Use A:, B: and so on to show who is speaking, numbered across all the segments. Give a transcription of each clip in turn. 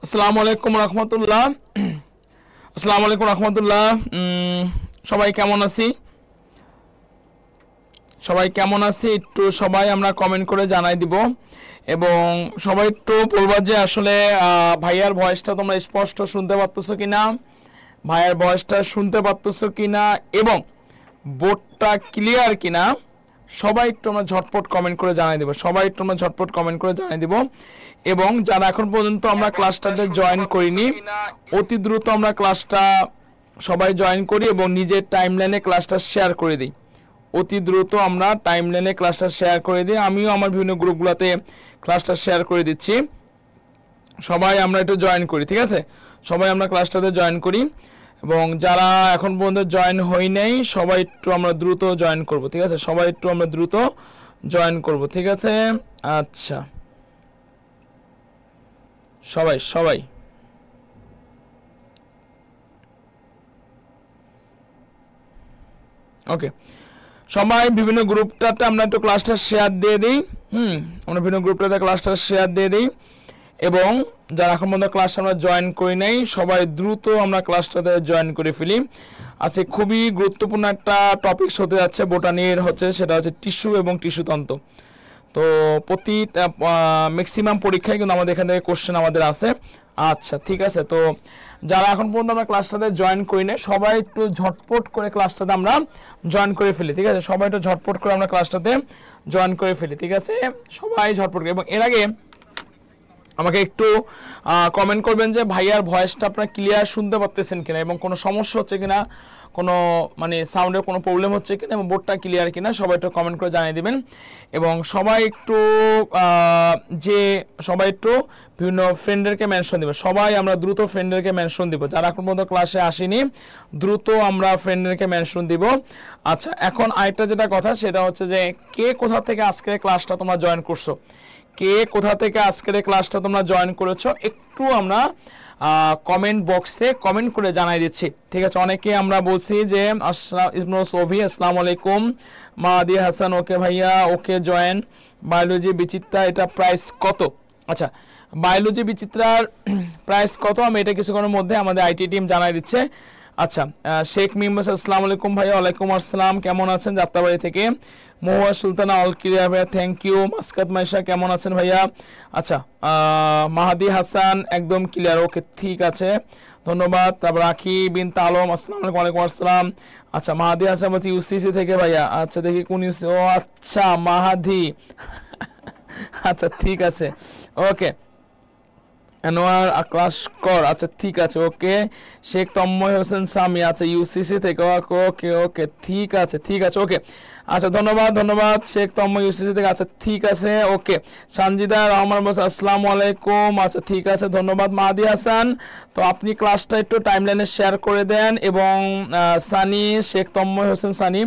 A: আসসালামু আলাইকুম রাহমাতুল্লাহ। আসসালামু আলাইকুম রাহমাতুল্লাহ। সবাই কেমন আছি? একটু সবাই আমরা কমেন্ট করে জানাই দিব এবং সবাই একটু বলবা যে আসলে ভাইয়ার ভয়েসটা তোমরা স্পষ্ট শুনতে পাচ্ছ কিনা, এবং বোর্ডটা ক্লিয়ার কিনা সবাই একটু আমরা ঝটপট কমেন্ট করে জানাই দিব। এবং যারা এখন পর্যন্ত আমরা ক্লাসটাতে জয়েন করিনি অতি দ্রুত আমরা ক্লাসটা সবাই জয়েন করি এবং নিজের টাইমলাইনে ক্লাসটা শেয়ার করে দিই। আমিও আমার বিভিন্ন গ্রুপগুলোতে ক্লাসটা শেয়ার করে দিচ্ছি। সবাই আমরা একটু জয়েন করি, ঠিক আছে? সবাই আমরা ক্লাসটাতে জয়েন করি এবং যারা এখন পর্যন্ত জয়েন হই নাই সবাই একটু আমরা দ্রুত জয়েন করব, ঠিক আছে? ঠিক আছে? আচ্ছা, সবাই ওকে, সবাই বিভিন্ন গ্রুপটাতে আমরা একটু ক্লাসটা শেয়ার দিয়ে দিই। আমরা বিভিন্ন গ্রুপটাতে ক্লাসটা শেয়ার দিয়ে দিই এবং যারা এখন পর্যন্ত ক্লাস আমরা জয়েন করি নাই সবাই দ্রুত আমরা ক্লাসটাতে জয়েন করে ফেলি। আজকে খুবই গুরুত্বপূর্ণ একটা টপিকস হতে যাচ্ছে বোটানির, সেটা হচ্ছে টিস্যু এবং টিস্যুতন্ত্র। তো প্রতি ম্যাক্সিমাম পরীক্ষায় কিন্তু আমাদের এখান থেকে কোশ্চেন আমাদের আছে। আচ্ছা, ঠিক আছে। তো যারা এখন পর্যন্ত আমরা ক্লাসটাতে জয়েন করি না সবাই একটু ঝটপট করে ক্লাসটাতে আমরা জয়েন করে ফেলি, ঠিক আছে? সবাই একটু ঝটপট করে আমরা ক্লাসটাতে জয়েন করে ফেলি, ঠিক আছে? সবাই ঝটপট করে। এবং এর আগে আমাকে একটু কমেন্ট করবেন যে ভাইয়ার ভয়েসটা আপনারা ক্লিয়ার শুনতে পাচ্ছেন কিনা এবং কোনো সমস্যা হচ্ছে কিনা, কোনো মানে সাউন্ডের কোনো প্রবলেম হচ্ছে কিনা এবং বোর্ডটা ক্লিয়ার কিনা সবাই একটু কমেন্ট করে জানিয়ে দিবেন। এবং সবাই একটু বিভিন্ন ফ্রেন্ডদেরকে মেনশন দিব। আমরা দ্রুত ফ্রেন্ডদেরকে মেনশন দিব। যারা এখন পর্যন্ত ক্লাসে আসেনি দ্রুত আমরা ফ্রেন্ডদেরকে মেনশন দিব। আচ্ছা, এখন আরেকটা যেটা কথা সেটা হচ্ছে যে কে কোথা থেকে আজকের ক্লাসটা তোমরা জয়েন করেছো একটু আমরা কমেন্ট বক্সে কমেন্ট করে জানাই দিচ্ছি, ঠিক আছে? অনেকে আমরা বলছি যে আসসালামু আলাইকুম, মাহাদি হাসান, ওকে ভাইয়া, ওকে জয়েন। বায়োলজি বিচিত্রা, এটা প্রাইস কত? আচ্ছা, বায়োলজি বিচিত্রার প্রাইস কত আমি এটা কিছুক্ষণের মধ্যে আমাদের আইটি টিম জানাই দিচ্ছে। আচ্ছা, শেখ মিমবাস, আসসালামু আলাইকুম ভাইয়া। ওয়ালাইকুম আসসালাম, কেমন আছেন? যাত্রাবাড়ি থেকে মহুয়া সুলতানা, অল ক্লিয়ার ভাইয়া, থ্যাংক ইউ। মাসকাত মাইশা, কেমন আছেন ভাইয়া? আচ্ছা, মাহাদি হাসান একদম ক্লিয়ার, ওকে, ঠিক আছে, ধন্যবাদ। তারপর রাখি বিনতে আলম, আসসালামু আলাইকুম। ওয়ালাইকুম আসসালাম। আচ্ছা, মাহাদি হাসান বলছি ইউসিসি থেকে ভাইয়া। আচ্ছা, দেখি কোন ইউসি, ও আচ্ছা মাহাদি আচ্ছা, ঠিক আছে, ওকে। আনোয়ার ক্লাস কর, আচ্ছা ঠিক আছে, ওকে। শেখ তন্ময় হোসেন সামি, আচ্ছা ইউসিসি থেকে, ওকে, ঠিক আছে, ওকে। আচ্ছা, ধন্যবাদ শেখ তন্ময় ইউসিসি থেকে, আচ্ছা ঠিক আছে, ওকে। সানজিদা রহমান বলছে আসসালামু আলাইকুম, আচ্ছা ঠিক আছে, ধন্যবাদ। মাহাদি হাসান, তো আপনি ক্লাসটা একটু টাইমলাইনে শেয়ার করে দেন। এবং সানি, শেখ তন্ময় হোসেন সানি,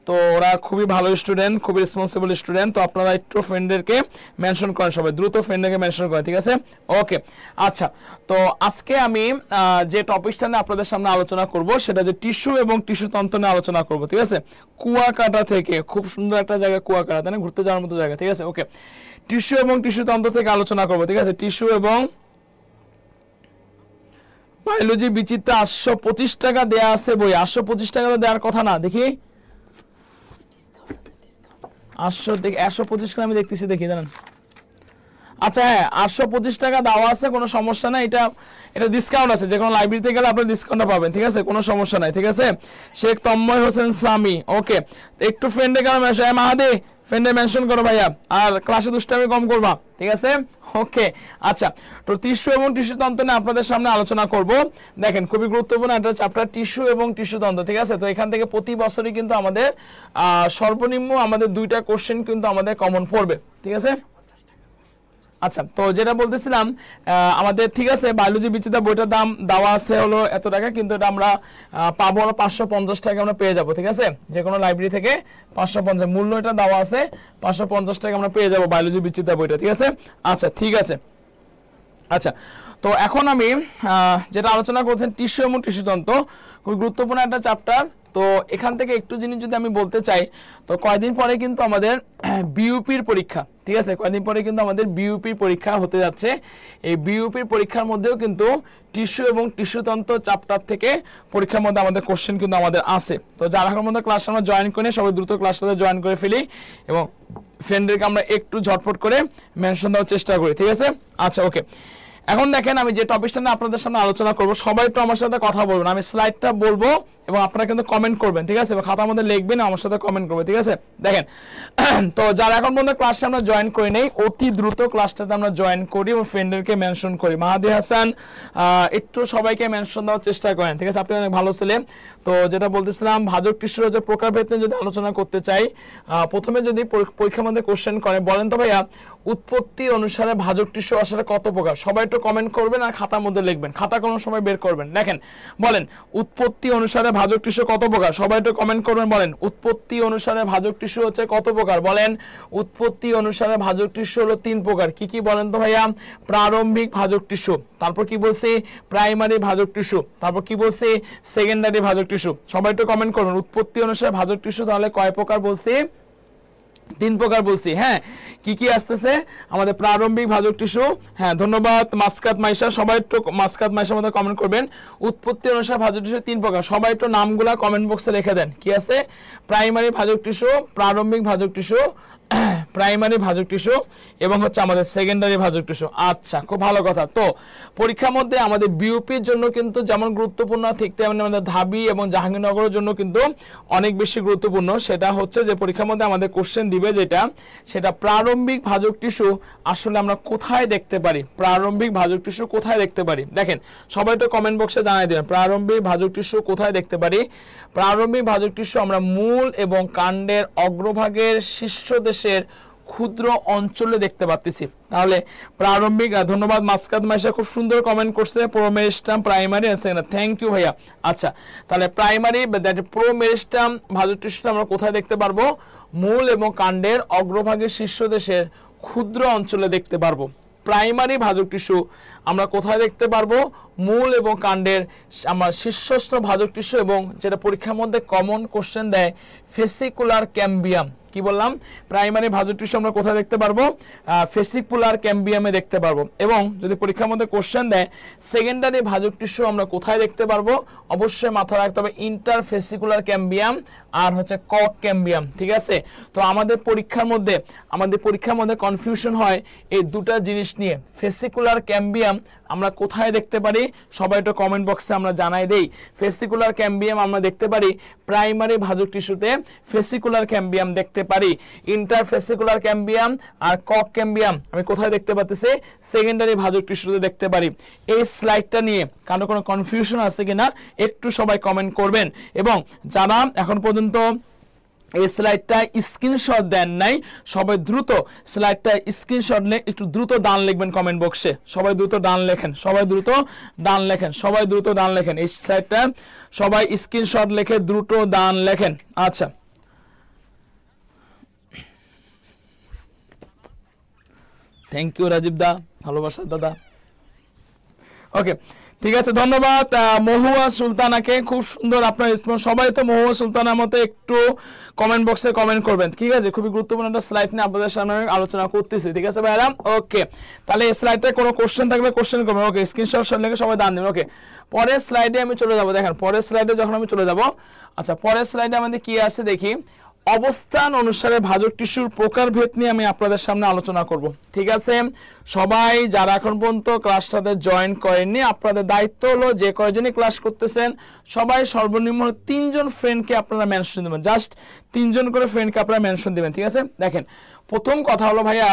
A: তো ওরা খুবই ভালো স্টুডেন্ট, খুবই রেসপন্সিবল স্টুডেন্ট। তো আপনারা একটু ফ্রেন্ডদেরকে মেনশন করেন, সবাই দ্রুত ফ্রেন্ডদেরকে মেনশন করেন, ঠিক আছে? ওকে, আচ্ছা। তো আজকে আমি যে টপিকটা নিয়ে আপনাদের সামনে আলোচনা করব সেটা যে টিস্যু এবং টিস্যুতন্ত্র নিয়ে আলোচনা করব, ঠিক আছে? কুয়াকাটা থেকে, খুব সুন্দর একটা জায়গা কুয়াকাটা, তাই না? ঘুরতে যাওয়ার মতো জায়গা, ঠিক আছে? ওকে, টিস্যু এবং টিস্যুতন্ত্র থেকে আলোচনা করব, ঠিক আছে? টিস্যু এবং বায়োলজি বিচিত্রা 825 টাকা দেয়া আছে বই। 825 টাকা দেওয়ার কথা না, দেখি 825 করে আমি দেখতেছি, দেখি জানেন। আচ্ছা, হ্যাঁ, 825 টাকা দেওয়া আছে, কোনো সমস্যা নাই। এটা ডিসকাউন্ট আছে, যে কোনো লাইব্রেরিতে গেলে আপনি ডিসকাউন্টটা পাবেন, ঠিক আছে? কোনো সমস্যা নাই, ঠিক আছে? শেখ তন্ময় হোসেন সামি, ওকে। একটু ফ্রেন্ডে কেন মেনশন, মাহাদি ফ্রেন্ডে মেনশন করো ভাইয়া, আর ক্লাসে দুষ্টামি কম করবা, ঠিক আছে? ওকে, আচ্ছা। তো টিস্যু এবং টিস্যুতন্ত্র নিয়ে আপনাদের সামনে আলোচনা করব। দেখেন, খুবই গুরুত্বপূর্ণ একটা চ্যাপ্টার টিস্যু এবং টিস্যুতন্ত্র, ঠিক আছে? তো এখান থেকে প্রতি বছরই কিন্তু আমাদের সর্বনিম্ন আমাদের 2টা কোশ্চেন কিন্তু আমাদের কমন পড়বে, ঠিক আছে? আচ্ছা, তো যেটা বলতেছিলাম আমাদের, ঠিক আছে, বায়োলজি বিচিত্রা বইটার দাম দেওয়া আছে হলো এত টাকা, কিন্তু এটা আমরা পাবো হলো 550 টাকা আমরা পেয়ে যাব, ঠিক আছে? যে কোনো লাইব্রেরি থেকে 550 মূল্য এটা দেওয়া আছে, 550 টাকা আমরা পেয়ে যাব বায়োলজি বিচিত্রা বইটা, ঠিক আছে? আচ্ছা, ঠিক আছে। আচ্ছা, তো এখন আমি যেটা আলোচনা করছেন টিস্যু এবং টিস্যুতন্ত্র, খুব গুরুত্বপূর্ণ একটা চ্যাপ্টার তো এখান থেকে একটু জিনিস যদি আমি বলতে চাই, তো কয়েকদিন পরে কিন্তু আমাদের বিইউপির পরীক্ষা, ঠিক আছে, কয়েকদিন পরে কিন্তু আমাদের বিইউপির পরীক্ষা হতে যাচ্ছে। এই বিইউপির পরীক্ষার মধ্যেও কিন্তু টিস্যু এবং টিস্যুতন্ত্র চ্যাপ্টার থেকে পরীক্ষার মধ্যে আমাদের কোশ্চেন কিন্তু আমাদের আছে। তো যারা এখন মধ্যে ক্লাস আমরা জয়েন করি সবাই দ্রুত ক্লাসটাতে জয়েন করে ফেলি এবং ফ্রেন্ডদেরকে আমরা একটু ঝটপট করে মেনশন দেওয়ার চেষ্টা করি, ঠিক আছে। আচ্ছা ওকে, এখন দেখেন আমি যে টপিকটা নিয়ে আপনাদের সামনে আলোচনা করব, সবাই একটু আমার সাথে কথা বলবেন, আমি স্লাইডটা বলবো এবং আপনারা কিন্তু কমেন্ট করবেন, ঠিক আছে, খাতার মধ্যে লিখবেন আমার সাথে কমেন্ট করবেন, ঠিক আছে। দেখেন তো যারা এখন পর্যন্ত ক্লাসে আমরা জয়েন করি নেই, অতি দ্রুত ক্লাসটাতে আমরা জয়েন করি এবং ফ্রেন্ডদেরকে মেনশন করি। মাহাদি হাসান একটু সবাইকে মেনশন দেওয়ার চেষ্টা করেন, ঠিক আছে, আপনি অনেক ভালো ছেলে। তো যেটা বলতেছিলাম, ভাজক টিস্যুর যে প্রকারভেদ নিয়ে যদি আলোচনা করতে চাই, প্রথমে যদি পরীক্ষার মধ্যে কোশ্চেন করে বলেন তো ভাইয়া উৎপত্তি অনুসারে ভাজক টিস্যু আসলে কত প্রকার, সবাই একটু কমেন্ট করবেন আর খাতার মধ্যে লিখবেন, খাতা কোনো সময় বের করবেন। দেখেন বলেন উৎপত্তি অনুসারে ভাজক টিস্যু কত প্রকার, সবাই একটু কমেন্ট করবেন, বলেন উৎপত্তি অনুসারে ভাজক টিস্যু হচ্ছে কত প্রকার, বলেন উৎপত্তি অনুসারে ভাজক টিস্যু হলো 3 প্রকার। কি কি বলেন তো ভাইয়া? প্রারম্ভিক ভাজক টিস্যু, তারপর কি বলছি প্রাইমারি ভাজক টিস্যু, তারপর কি বলছি সেকেন্ডারি ভাজক টিস্যু। সবাই একটু কমেন্ট করবেন উৎপত্তি অনুসারে ভাজক টিস্যু তাহলে কয় প্রকার বলছি? 3 প্রকার বলছি। হ্যাঁ, কি কি আসতেছে আমাদের প্রারম্ভিক ভাজক টিস্যু। হ্যাঁ ধন্যবাদ মাসকাত মাইশা, সবাই একটু মাসকাত মাইশার মধ্যে কমেন্ট করবেন। উৎপত্তি অনুসারে ভাজক টিস্যু 3 প্রকার, সবাই একটু নামগুলা কমেন্ট বক্সে লিখে দেন। কি আছে? প্রাইমারি ভাজক টিস্যু, প্রারম্ভিক ভাজক টিস্যু, প্রাইমারি ভাজক টিস্যু এবং হচ্ছে আমাদের সেকেন্ডারি ভাজক টিস্যু। আচ্ছা, খুব ভালো কথা। তো পরীক্ষার মধ্যে আমাদের বিইউপির জন্য কিন্তু যেমন গুরুত্বপূর্ণ, ঠিক তেমনি আমাদের ঢাবি এবং জাহাঙ্গীরনগরের জন্য কিন্তু অনেক বেশি গুরুত্বপূর্ণ। সেটা হচ্ছে যে পরীক্ষার মধ্যে আমাদের কোশ্চেন দিবে যেটা, সেটা প্রারম্ভিক ভাজক টিস্যু আসলে আমরা কোথায় দেখতে পারি, প্রারম্ভিক ভাজক টিস্যু কোথায় দেখতে পারি। দেখেন সবাই তো কমেন্ট বক্সে জানাই দেবেন প্রারম্ভিক ভাজক টিস্যু কোথায় দেখতে পারি। প্রারম্ভিক ভাজক টিস্যু আমরা মূল এবং কাণ্ডের অগ্রভাগের শীর্ষ দেশের ক্ষুদ্র অঞ্চলে দেখতে পাচ্ছি। তাহলে প্রারম্ভিক, ধন্যবাদ মাসকাত মাইশা, খুব সুন্দর কমেন্ট করছে, প্রোমেরিস্টাম প্রাইমারি আছে না, থ্যাংক ইউ ভাইয়া। আচ্ছা, তাহলে প্রাইমারি প্রোমেরিস্টাম ভাজক টিস্যুটা আমরা কোথায় দেখতে পারবো? মূল এবং কাণ্ডের অগ্রভাগের শীর্ষ দেশের ক্ষুদ্র অঞ্চলে দেখতে পারবো। প্রাইমারি ভাজক টিস্যু আমরা কোথায় দেখতে পারবো? মূল এবং কাণ্ডের আমার শীর্ষস্থ ভাজক টিস্যু, এবং যেটা পরীক্ষার মধ্যে কমন কোশ্চেন দেয় ফেসিকুলার ক্যাম্বিয়াম। কি বললাম? প্রাইমারি ভাজক টিস্যু আমরা কোথায় দেখতে পারবো? ফেসিকুলার ক্যাম্বিয়ামে দেখতে পারবো। এবং যদি পরীক্ষার মধ্যে কোশ্চেন দেয় সেকেন্ডারি ভাজক টিস্যু আমরা কোথায় দেখতে পারবো, অবশ্যই মাথায় রাখতে হবে ইন্টারফেসিকুলার ক্যাম্বিয়াম আর হচ্ছে কক ক্যাম্বিয়াম, ঠিক আছে। তো আমাদের পরীক্ষার মধ্যে কনফিউশন হয় এই দুটা জিনিস নিয়ে। ফেসিকুলার ক্যাম্বিয়াম আমরা কোথায় দেখতে পারি, সবাই একটু কমেন্ট বক্সে আমরা জানাই দেই। ফেসিকুলার ক্যাম্বিয়াম আমরা দেখতে পারি প্রাইমারি ভাজক টিস্যুতে, ফেসিকুলার ক্যাম্বিয়াম দেখতে পারি। ইন্টারফেসিকুলার ক্যাম্বিয়াম আর কক ক্যাম্বিয়াম আমি কোথায় দেখতে পাচ্ছি? সেকেন্ডারি ভাজক টিস্যুতে দেখতে পারি। এই স্লাইডটা নিয়ে কারো কোনো কনফিউশন আছে কিনা একটু সবাই কমেন্ট করবেন। এবং যারা এখন পর্যন্ত এই স্লাইডটা স্ক্রিনশট দেন নাই, সবাই দ্রুত স্লাইডটা স্ক্রিনশট নিয়ে একটু দ্রুত ডান লিখবেন কমেন্ট বক্সে। সবাই দ্রুত ডান লেখেন, সবাই দ্রুত ডান লেখেন, সবাই দ্রুত ডান লেখেন। এই স্লাইডটা সবাই স্ক্রিনশট লিখে দ্রুত ডান লেখেন। আচ্ছা, থ্যাংক ইউ রাজীব দা, ভালোবাসা দাদা। ওকে, ঠিক আছে, ধন্যবাদ মহুয়া সুলতানাকে, খুব সুন্দর আপনার সবাই তো মহুয়া সুলতানার মতো একটু কমেন্ট বক্সে কমেন্ট করবেন, ঠিক আছে। খুবই গুরুত্বপূর্ণ একটা স্লাইড নিয়ে আপনাদের সামনে আলোচনা করতেছি, ঠিক আছে ভাইরা। ওকে, তাহলে এই স্লাইডে কোনো কোশ্চেন থাকলে কোশ্চেন করবেন। ওকে, স্ক্রিনশট লিখে সবাই দান দেবেন। ওকে, পরের স্লাইডে আমি চলে যাব। দেখেন পরের স্লাইডে যখন আমি চলে যাব, আচ্ছা পরের স্লাইডে আমাদের কি আছে দেখি। অবস্থান অনুসারে ভাজক টিস্যুর প্রকারভেদ নিয়ে আমি আপনাদের সামনে আলোচনা করব, ঠিক আছে। সবাই যারা এখন পর্যন্ত ক্লাসটাতে জয়েন করেননি, আপনাদের দায়িত্ব হলো যে কয়জনই ক্লাস করতেছেন সবাই সর্বনিম্ন 3 জন ফ্রেন্ডকে আপনারা মেনশন দেবেন, জাস্ট 3 জন করে ফ্রেন্ডকে আপনারা মেনশন দেবেন, ঠিক আছে। দেখেন প্রথম কথা হলো ভাইয়া,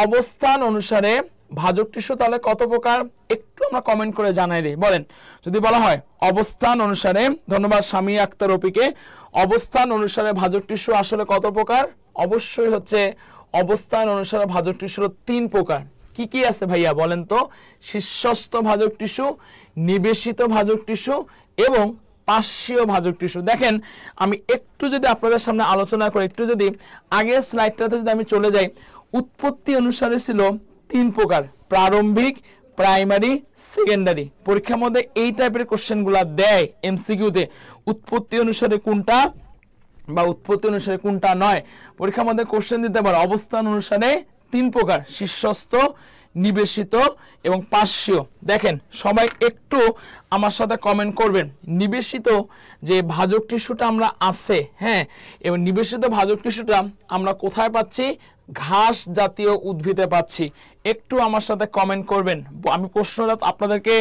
A: অবস্থান অনুসারে ভাজক টিস্যু তাহলে কত প্রকার একটু আমরা কমেন্ট করে জানাই দিই। বলেন যদি বলা হয় অবস্থান অনুসারে, ধন্যবাদ স্বামী আক্তার অপিকে, অবস্থান অনুসারে ভাজক টিস্যু আসলে কত প্রকার? অবশ্যই হচ্ছে অবস্থান অনুসারে ভাজক টিস্যু 3 প্রকার। কি কি আছে ভাইয়া বলেন তো? শীর্ষস্থ ভাজক টিস্যু, নিবেশিত ভাজক টিস্যু এবং পার্শ্বীয় ভাজক টিস্যু। দেখেন আমি একটু যদি আপনাদের সামনে আলোচনা করি, একটু যদি আগের স্লাইডটাতে যদি আমি চলে যাই, উৎপত্তি অনুসারে ছিল 3 প্রকার, প্রারম্ভিক, প্রাইমারি, সেকেন্ডারি। পরীক্ষার মধ্যে এই টাইপের কোশ্চেনগুলো দেয় এমসিকিউতে, উৎপত্তি অনুসারে কোনটা বা উৎপত্তি অনুসারে কোনটা নয়। পরীক্ষার মধ্যে কোশ্চেন দিতে পারে অবস্থান অনুসারে 3 প্রকার, শীর্ষস্থ, নিবেশিত এবং পার্শ্বীয়। দেখেন সবাই একটু আমার সাথে কমেন্ট করবেন, নিবেশিত যে ভাজক টিস্যুটা আমরা আছে, হ্যাঁ, এবং নিবেশিত ভাজক টিস্যুটা আমরা কোথায় পাচ্ছি? ঘাস জাতীয় উদ্ভিদে পাচ্ছি। একটু আমার সাথে কমেন্ট করবেন। আমি প্রশ্নটা আপনাদেরকে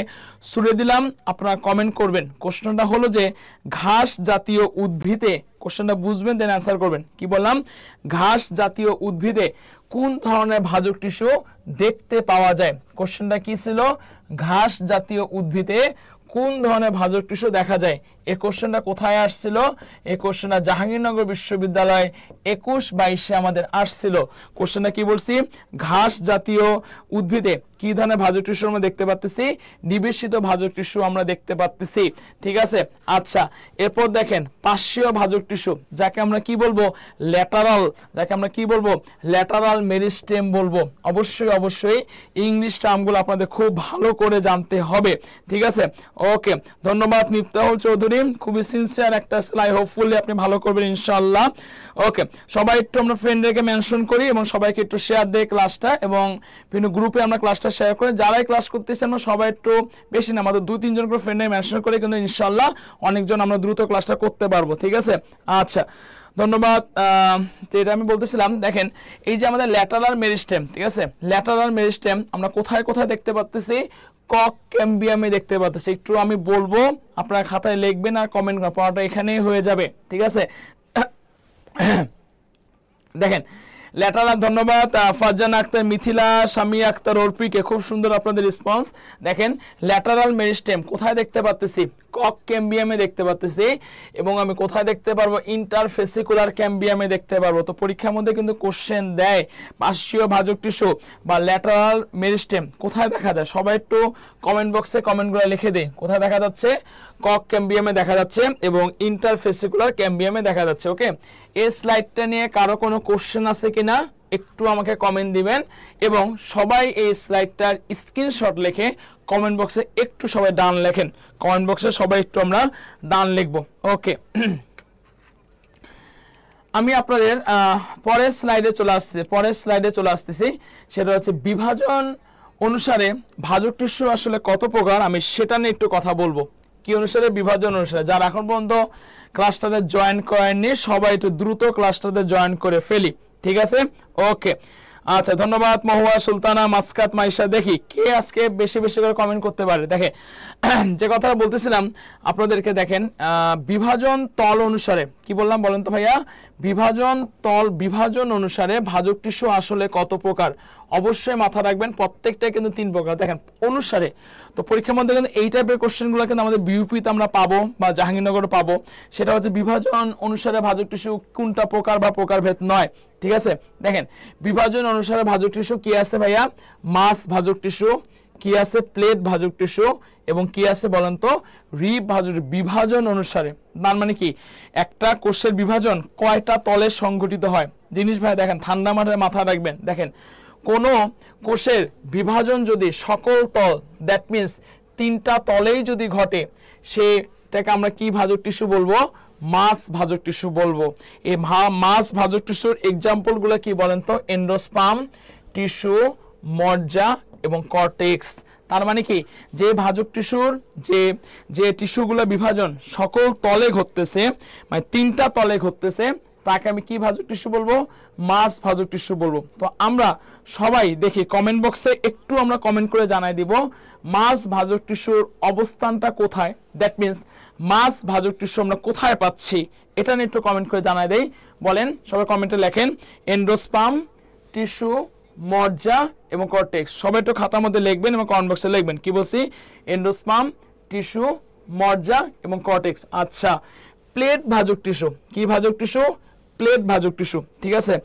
A: ছুড়ে দিলাম, আপনারা কমেন্ট করবেন। প্রশ্নটা হলো যে ঘাস জাতীয় উদ্ভিদে, কোশ্চেনটা বুঝবেন দেন অ্যান্সার করবেন। কি বললাম? ঘাস জাতীয় উদ্ভিদে কোন ধরনের ভাজক টিস্যু দেখতে পাওয়া যায়? কোশ্চেনটা কি ছিল? ঘাস জাতীয় উদ্ভিদে কোন ধরনের ভাজক টিস্যু দেখা যায়? এই কোশ্চেনটা কোথায় আসছিল? এই কোশ্চেনটা জাহাঙ্গীরনগর বিশ্ববিদ্যালয় 21-22 আমাদের আসছিল। কোশ্চেনটা কি বলছি? ঘাস জাতীয় উদ্ভিদে কি ধরনের ভাজক টিস্যু আমরা দেখতে পাচ্ছি? নিবেশিত ভাজক টিস্যু আমরা দেখতে পাচ্ছি। ঠিক আছে, আচ্ছা, এরপর দেখেন পার্শ্বীয় ভাজক টিস্যু, যাকে আমরা কি বলবো? ল্যাটারাল, যাকে আমরা কি বলবো? ল্যাটারাল মেরিস্টেম বলবো। অবশ্যই অবশ্যই ইংলিশ টার্মগুলো আপনাদের খুব ভালো করে জানতে হবে। ঠিক আছে, ওকে, ধন্যবাদ মিফতাহুল চৌধুরী, খুবই সিনসিয়ার একটা স্লাইড, হোপফুলি আপনি ভালো করবেন ইনশাআল্লাহ। ওকে, সবাই একটু আমরা ফ্রেন্ডদেরকে মেনশন করি এবং সবাইকে একটু শেয়ার দেই ক্লাসটা, এবং বিভিন্ন গ্রুপে আমরা ক্লাসটা শেয়ার করি। যারাই ক্লাস করতেছেন আমরা সবাই একটু বেশি না, আমাদের 2-3 জন করে ফ্রেন্ডে মেনশন করে, কিন্তু ইনশাআল্লাহ অনেকজন আমরা দ্রুত ক্লাসটা করতে পারবো। ঠিক আছে, আচ্ছা, ধন্যবাদ। তো এটা আমি বলতেছিলাম, দেখেন এই যে আমাদের ল্যাটারাল মেরিস্টেম, ঠিক আছে, ল্যাটারাল মেরিস্টেম আমরা কোথায় কোথায় দেখতে পাচ্ছি? কক ক্যাম্বিয়ামে দেখতে পাচ্ছি। একটু আমি বলবো, আপনারা খাতায় লিখবেন আর কমেন্ট করেন, পড়াটা এখানেই হয়ে যাবে। ঠিক আছে, দেখেন ল্যাটারাল, ধন্যবাদ ফারজানা আক্তার, মিথিলা, সামিয়া আক্তার, অর্পিকে, খুব সুন্দর আপনাদের রেসপন্স। দেখেন ল্যাটারাল মেরিস্টেম কোথায় দেখতে পাচ্ছি? কক ক্যাম্বিয়ামে দেখতে পাচ্ছি, এবং আমি কোথায় দেখতে পারবো? ইন্টারফেসিকুলার ক্যাম্বিয়ামে দেখতে পারবো। তো পরীক্ষার মধ্যে কিন্তু কোশ্চেন দেয় পার্শ্বীয় ভাজক টিস্যু বা ল্যাটারাল মেরিস্টেম কোথায় দেখা যায়? সবাই একটু কমেন্ট বক্সে কমেন্টগুলো লিখে দিন, কোথায় দেখা যাচ্ছে? কক ক্যাম্বিয়ামে দেখা যাচ্ছে এবং ইন্টারফেসিকুলার ক্যাম্বিয়ামে দেখা যাচ্ছে। ওকে, এই স্লাইডটা নিয়ে কারো কোনো কোশ্চেন আছে কিনা একটু আমাকে কমেন্ট দিবেন, এবং সবাই এই স্লাইডটার স্ক্রিনশট লিখে কমেন্ট বক্সে একটু সবাই ডান লেখেন। কমেন্ট বক্সে সবাই একটু আমরা ডান লিখবো। ওকে, আমি আপনাদের পরের স্লাইডে চলে আসতেছি। সেটা হচ্ছে বিভাজন অনুসারে ভাজক টিস্যু আসলে কত প্রকার, আমি সেটা নিয়ে একটু কথা বলবো। কি অনুসারে? বিভাজন অনুসারে। যারা এখন পর্যন্ত ক্লাসটাতে জয়েন করেননি সবাই একটু দ্রুত ক্লাসটাতে জয়েন করে ফেলি। ঠিক আছে, ওকে, আচ্ছা, ধন্যবাদ মহুয়া, সুলতানা, মাসকাত, মাইশা। দেখি কে আজকে বেশি বেশি করে কমেন্ট করতে পারে। দেখে যে কথা বলতেছিলাম আপনাদেরকে, দেখেন বিভাজন তল অনুসারে, কি বললাম বলেন তো ভাইয়া? বিভাজন অনুসারে ভাজক টিস্যু আসলে কত প্রকার? অবশ্যই মাথা রাখবেন, প্রত্যেকটা কিন্তু 3 প্রকার। দেখেন অনুসারে, তো পরীক্ষার মধ্যে কিন্তু এই টাইপের কোশ্চেনগুলো কিন্তু আমাদের বিউপিতে আমরা পাবো বা জাহাঙ্গীরনগরে পাবো। সেটা হচ্ছে বিভাজন অনুসারে ভাজক টিস্যু কোনটা প্রকার বা প্রকারভেদ নয়। ঠিক আছে, দেখেন বিভাজন অনুসারে ভাজক টিস্যু কি আছে ভাইয়া? মাস ভাজক টিস্যু, কি আছে? প্লেট ভাজক টিস্যু, এবং কি আছে বলেন তো? রিব ভাজক। বিভাজন অনুসারে তার মানে কি? একটা কোষের বিভাজন কয়টা তলে সংঘটিত হয়? জিনিস ভাই দেখেন, ঠান্ডা মাথা রাখবেন। দেখেন কোন কোষের বিভাজন যদি সকল তল, দ্যাট মিনস 3টা তলেই যদি ঘটে, সেটাকে আমরা কি ভাজক টিস্যু বলবো? মাস ভাজক টিস্যু বলবো। এই মাস ভাজক টিস্যুর এক্সাম্পল গুলো কি বলেন তো? এন্ডোস্পার্ম, টিস্যু, মজ্জা এবং কর্টেক্স। তার মানে কি? যে ভাজক টিস্যুর যে টিস্যুগুলো বিভাজন সকল তলে ঘটতেছে, মানে 3টা তলে ঘটতেছে, তাকে আমি কি ভাজক টিস্যু বলবো? মাস ভাজক টিস্যু বলবো। তো আমরা সবাই দেখি কমেন্ট বক্সে একটু আমরা কমেন্ট করে জানাই দিব মাস ভাজক টিস্যুর অবস্থানটা কোথায়, দ্যাট মিনস মাস ভাজক টিস্যু আমরা কোথায় পাচ্ছি, এটা নিয়ে একটু কমেন্ট করে জানাই দেই। বলেন সবাই কমেন্টে লেখেন এন্ডোস্পার্ম, টিস্যু, মজ্জা এবং কর্টেক্স। সবাই একটু খাতার মধ্যে লিখবেন এবং কমেন্ট বক্সে লিখবেন। কি বলছি? এন্ডোস্পার্ম, টিস্যু, মজ্জা এবং কর্টেক্স। আচ্ছা, প্লেট ভাজক টিস্যু, কি ভাজক টিস্যু? প্লেট ভাজক টিস্যু। ঠিক আছে,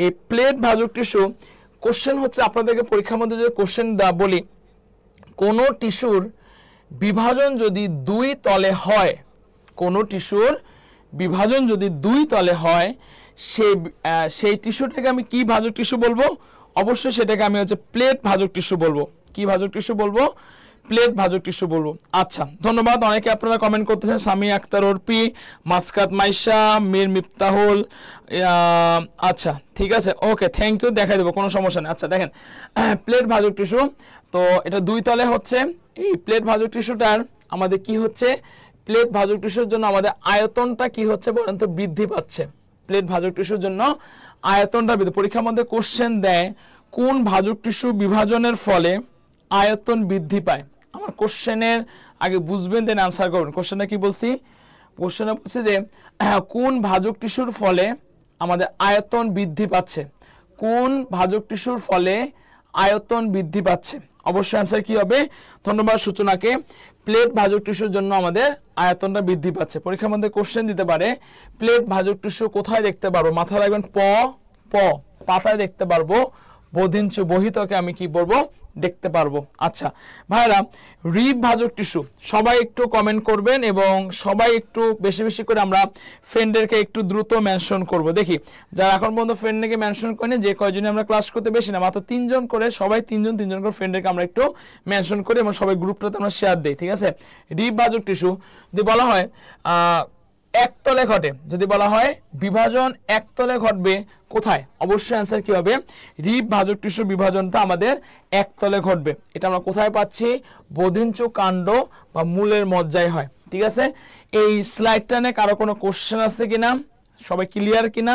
A: এই প্লেট ভাজক টিস্যু কোশ্চেন হচ্ছে আপনাদেরকে পরীক্ষার মধ্যে যে কোশ্চেন বলি, কোন টিস্যুর বিভাজন যদি 2 তলে হয়, কোন টিস্যুর বিভাজন যদি 2 তলে হয়, সেই টিস্যুটাকে আমি কি ভাজক টিস্যু বলবো? অবশ্যই সেটাকে আমি হচ্ছে প্লেট ভাজক টিস্যু বলবো। কি ভাজক টিস্যু বলবো? প্লেট ভাজক টিস্যু বলবো। আচ্ছা, ধন্যবাদ। অনেকে আপনারা কমেন্ট করতেছেন, সামি আক্তার অর্পি, মাসকাত মাইশা, মীর মিফতাহুল। আচ্ছা ঠিক আছে, ওকে, থ্যাংক ইউ, দেখাই দেবো, কোনো সমস্যা নেই। আচ্ছা দেখেন, প্লেট ভাজক টিস্যু, তো এটা 2 তলে হচ্ছে। এই প্লেট ভাজক টিস্যুটার আমাদের কি হচ্ছে, প্লেট ভাজক টিস্যুর জন্য আমাদের আয়তনটা কি হচ্ছে বলেন তো, বৃদ্ধি পাচ্ছে। প্লেট ভাজক টিস্যুর জন্য আয়তনটা বৃদ্ধি, পরীক্ষার মধ্যে কোশ্চেন দেয় কোন ভাজক টিস্যু বিভাজনের ফলে আয়তন বৃদ্ধি পায়। আমার কোশ্চেনের আগে বুঝবেন, দেন আনসার করবেন। কোশ্চেনটা কি বলছি? কোশ্চেনে বলছি যে কোন ভাজক টিস্যুর ফলে আমাদের আয়তন বৃদ্ধি পাচ্ছে, কোন ভাজক টিস্যুর ফলে আয়তন বৃদ্ধি পাচ্ছে। অবশ্যই আনসার কি হবে? ধন্যবাদ সূচনাকে। প্লেট ভাজক টিস্যুর জন্য আমাদের আয়তনটা বৃদ্ধি পাচ্ছে। পরীক্ষার মধ্যে কোশ্চেন দিতে পারে প্লেট ভাজক টিস্যু কোথায় দেখতে পারবো, মাথায় রাখবেন প প পাতায় দেখতে পারবো, বধিঞ্চু বহিতকে আমি কি বলবো, দেখতে পারবো। আচ্ছা ভাইরা, রিব ভাজক টিস্যু সবাই একটু কমেন্ট করবেন এবং সবাই একটু বেশি বেশি করে আমরা ফ্রেন্ডদেরকে একটু দ্রুত মেনশন করব। দেখি যারা এখন পর্যন্ত ফ্রেন্ডকে মেনশন করেনি, যে কয়জনে আমরা ক্লাস করতে বেশি না, মাত্র 3 জন করে, সবাই 3 জন করে ফ্রেন্ডদেরকে আমরা একটু মেনশন করি এবং সবাই গ্রুপটাতে আমরা শেয়ার দিই, ঠিক আছে? রিব ভাজক টিস্যু যদি বলা হয় একতলে ঘটে, যদি বলা হয় বিভাজন একতলে ঘটবে কোথায়, অবশ্যই অ্যান্সার কি হবে? রিব ভাজক টিস্যুর বিভাজনটা আমাদের একতলে ঘটবে। এটা আমরা কোথায় পাচ্ছি? বধিঞ্চু কাণ্ড বা মূলের মজ্জায় হয়, ঠিক আছে? এই স্লাইডটা নিয়ে কারো কোনো কোশ্চেন আছে কিনা, সবাই ক্লিয়ার কিনা?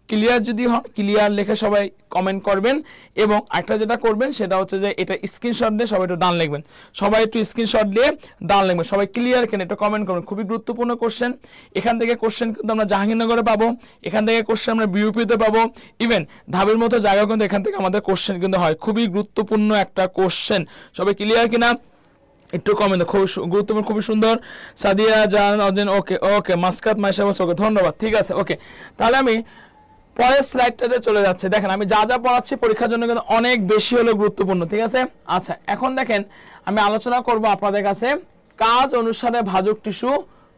A: ক্লিয়ার যদি হন, ক্লিয়ার লিখে সবাই কমেন্ট করবেন। এবং একটা যেটা করবেন সেটা হচ্ছে যে এটা স্ক্রিনশট দিয়ে সবাই একটু ডান লিখবেন, সবাই একটু স্ক্রিনশট দিয়ে ডান লিখবেন, সবাই ক্লিয়ার কিনা একটু কমেন্ট করবেন। খুবই গুরুত্বপূর্ণ কোশ্চেন। এখান থেকে কোশ্চেন কিন্তু আমরা জাহাঙ্গীরনগরে পাবো, এখান থেকে কোশ্চেন আমরা বিউপিতে পাবো, ইভেন ঢাবির মতো জায়গাও কিন্তু এখান থেকে আমাদের কোশ্চেন কিন্তু হয়। খুবই গুরুত্বপূর্ণ একটা কোশ্চেন, সবাই ক্লিয়ার কিনা একটু কমেন্ট, খুব গুরুত্বপূর্ণ, খুবই সুন্দর। সাদিয়া জান অজেন, ওকে ওকে, মাসকাত মাইশা, ওকে, ধন্যবাদ, ঠিক আছে, ওকে। তাহলে আমি পরের স্লাইডটাতে চলে যাচ্ছে। দেখেন আমি যা যা পড়াচ্ছি পরীক্ষার জন্য কিন্তু অনেক বেশি হলো গুরুত্বপূর্ণ, ঠিক আছে? আচ্ছা এখন দেখেন আমি আলোচনা করব আপনাদের কাছে কাজ অনুসারে ভাজক টিস্যু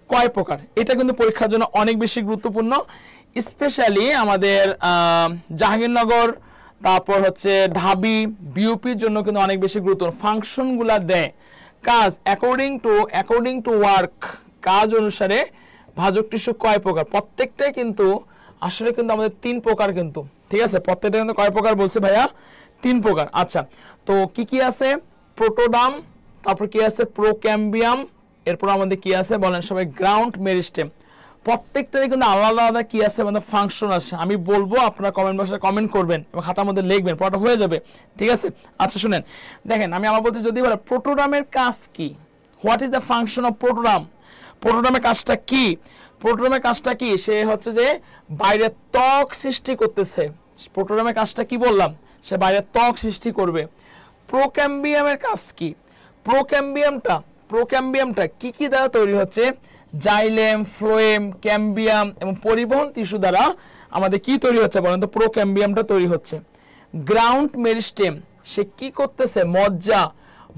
A: কয় প্রকার। এটা কিন্তু পরীক্ষার জন্য অনেক বেশি গুরুত্বপূর্ণ, স্পেশালি আমাদের জাহাঙ্গীরনগর, তারপর হচ্ছে ঢাবি, বিউপির জন্য কিন্তু অনেক বেশি গুরুত্বপূর্ণ। ফাংশনগুলা দেয়, কাজ অ্যাকর্ডিং টু ওয়ার্ক, কাজ অনুসারে ভাজক টিস্যু কয় প্রকার। প্রত্যেকটাই কিন্তু আসলে কিন্তু আমাদের 3 প্রকার কিন্তু, ঠিক আছে? প্রত্যেকটা কিন্তু কয় প্রকার বলছে ভাইয়া? 3 প্রকার। আচ্ছা তো কি কি আছে? প্রোটোডাম, তারপর কি আছে? প্রোক্যাম্বিয়াম, এরপর আমাদের কি আছে বলেন সবাই? Ground meristem. প্রত্যেকটারই কিন্তু আলাদা আলাদা কি আছে, মানে ফাংশন আছে। আমি বলবো, আপনারা কমেন্ট বক্সে কমেন্ট করবেন এবং খাতার মধ্যে লিখবেন, পড়াটা হয়ে যাবে, ঠিক আছে? আচ্ছা শুনেন, দেখেন আমি আমার বলতে যদি বলে প্রোটোডামের কাজ কি, what is the function of protoderm, প্রোটোডামের কাজটা কি? প্রোটোডামের কাজটা কি? সে হচ্ছে যে বাইরে ত্বক সৃষ্টি করতেছে। প্রোটোডামের কাজটা কি বললাম? সে বাইরে ত্বক সৃষ্টি করবে। প্রোক্যাম্বিয়ামের কাজ কি? প্রোক্যাম্বিয়ামটা কি কি দ্বারা তৈরি হচ্ছে? জাইলেম, ফ্লোয়েম, ক্যাম্বিয়াম এবং পরিবহন টিস্যু দ্বারা আমাদের কি তৈরি হচ্ছে বলেন তো? প্রোক্যাম্বিয়ামটা তৈরি হচ্ছে। গ্রাউন্ড মেরিস্টেম, সে কি করতেছে?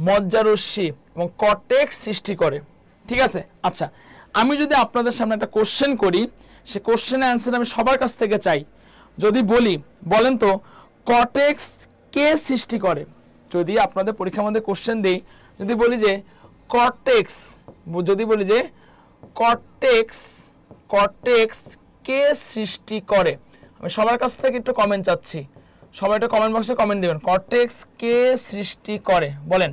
A: মজ্জারশ্মি এবং কর্টেক্স সৃষ্টি করে, ঠিক আছে? আচ্ছা আমি যদি আপনাদের সামনে একটা কোশ্চেন করি, সে কোশ্চেনের অ্যান্সার আমি সবার কাছ থেকে চাই। যদি বলি, বলেন তো কর্টেক্স কে সৃষ্টি করে? যদি আপনাদের পরীক্ষার মধ্যে কোশ্চেন দেই, যদি বলি যে কর্টেক্স, যদি বলি যে কর্টেক্স কে সৃষ্টি করে, আমি সবার কাছ থেকে একটু কমেন্ট চাচ্ছি। সবাই একটু কমেন্ট বক্সে কমেন্ট দিবেন, কর্টেক্স কে সৃষ্টি করে, বলেন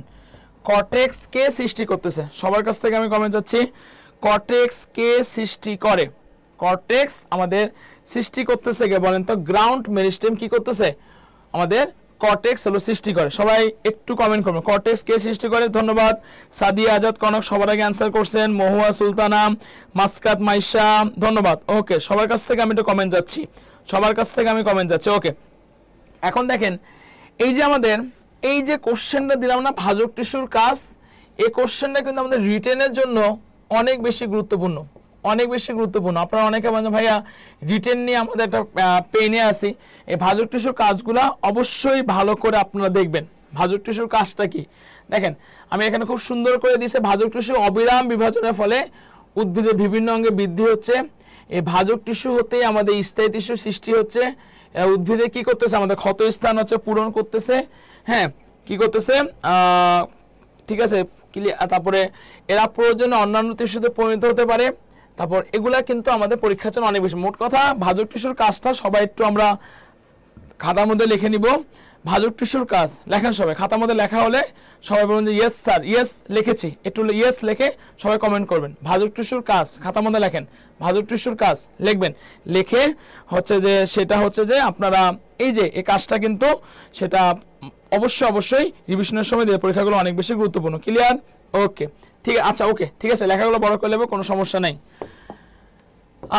A: কর্টেক্স কে সৃষ্টি করতেছে। সবার কাছ থেকে আমি কমেন্ট চাচ্ছি, কর্টেক্স কে সৃষ্টি করে। কর্টেক্স আমাদের সৃষ্টি করতেছে কে বলেন তো? গ্রাউন্ড মেরিস্টেম কি করতেছে? আমাদের কর্টেক্স হলো সৃষ্টি করে। সবাই একটু কমেন্ট করবেন, কর্টেক্স কে সৃষ্টি করে। ধন্যবাদ। সাদিয়া আজাদ কনক সবার আগে অ্যান্সার করছেন। মহুয়া সুলতানা, মাসকাত মাইশা, ধন্যবাদ। ওকে, সবার কাছ থেকে আমি একটু কমেন্ট যাচ্ছি, সবার কাছ থেকে আমি কমেন্ট যাচ্ছি। ওকে, এখন দেখেন এই যে আমাদের এই যে কোশ্চেনটা দিলাম না, ভাজক টিস্যুর কাজ, এই কোশ্চেনটা কিন্তু আমাদের রিটেনের জন্য অনেক বেশি গুরুত্বপূর্ণ, অনেক বেশি গুরুত্বপূর্ণ। আপনারা অনেকে বলেন ভাইয়া রিটেন নিয়ে আমাদের একটা পেনে আসি, এই ভাজক টিস্যুর কাজগুলা অবশ্যই ভালো করে আপনারা দেখবেন। ভাজক টিস্যুর কাজটা কি দেখেন, আমি এখানে খুব সুন্দর করে দিয়েছি। ভাজক টিস্যু অবিরাম বিভাজনের ফলে উদ্ভিদের বিভিন্ন অঙ্গে বৃদ্ধি হচ্ছে। এই ভাজক টিস্যু হতেই আমাদের স্থায়ী টিস্যু সৃষ্টি হচ্ছে। উদ্ভিদে কি করতেছে? আমাদের ক্ষত স্থান হচ্ছে পূরণ করতেছে। হ্যাঁ, কি করতেছে, ঠিক আছে তারপরে এরা প্রয়োজনে অন্যান্য টিস্যুতে পরিণত হতে পারে। তারপর এগুলা কিন্তু আমাদের পরীক্ষার জন্য অনেক বেশি। মোট কথা ভাজক টিস্যুর কাজটা সবাই একটু আমরা খাতার মধ্যে লিখে নিব। ভাজক টিস্যুর কাজ লেখেন সবাই, খাতার মধ্যে লেখা হলে সবাই বলুন যে ইয়েস স্যার, ইয়েস লিখেছি, একটু ইয়েস লিখে সবাই কমেন্ট করবেন। ভাজক টিস্যুর কাজ খাতার মধ্যে লেখেন, ভাজক টিস্যুর কাজ লিখবেন, লিখে হচ্ছে যে সেটা হচ্ছে যে আপনারা এই যে এই কাজটা কিন্তু সেটা অবশ্যই রিভিশনের সময় দিয়ে, পরীক্ষাগুলো অনেক বেশি গুরুত্বপূর্ণ। ক্লিয়ার? ওকে ঠিক আছে, আচ্ছা ওকে ঠিক আছে, লেখাগুলো বড় করে নেবো, কোনো সমস্যা নাই।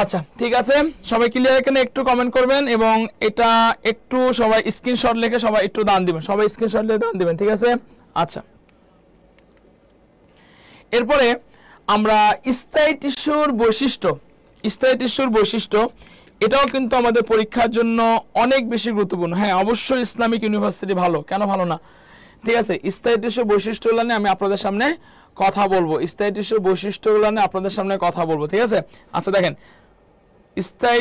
A: আচ্ছা ঠিক আছে, সবাই ক্লিয়ার? এখানে একটু কমেন্ট করবেন এবং এটা একটু সবাই স্ক্রিনশট লিখে সবাই একটু দান দিবেন, সবাই স্ক্রিনশট লিখে দান দিবেন, ঠিক আছে? আচ্ছা, এরপরে আমরা স্থায়ী টিস্যুর বৈশিষ্ট্য, স্থায়ী টিস্যুর বৈশিষ্ট্য এটাও কিন্তু আমাদের পরীক্ষার জন্য অনেক বেশি গুরুত্বপূর্ণ। হ্যাঁ অবশ্যই ইসলামিক ইউনিভার্সিটি ভালো, কেন ভালো না? ঠিক আছে, স্থায়ী টিস্যুর বৈশিষ্ট্যগুলো নিয়ে আমি আপনাদের সামনে কথা বলবো, স্থায়ী টিস্যুর বৈশিষ্ট্যগুলো নিয়ে আপনাদের সামনে কথা বলবো, ঠিক আছে? আচ্ছা দেখেন, স্থায়ী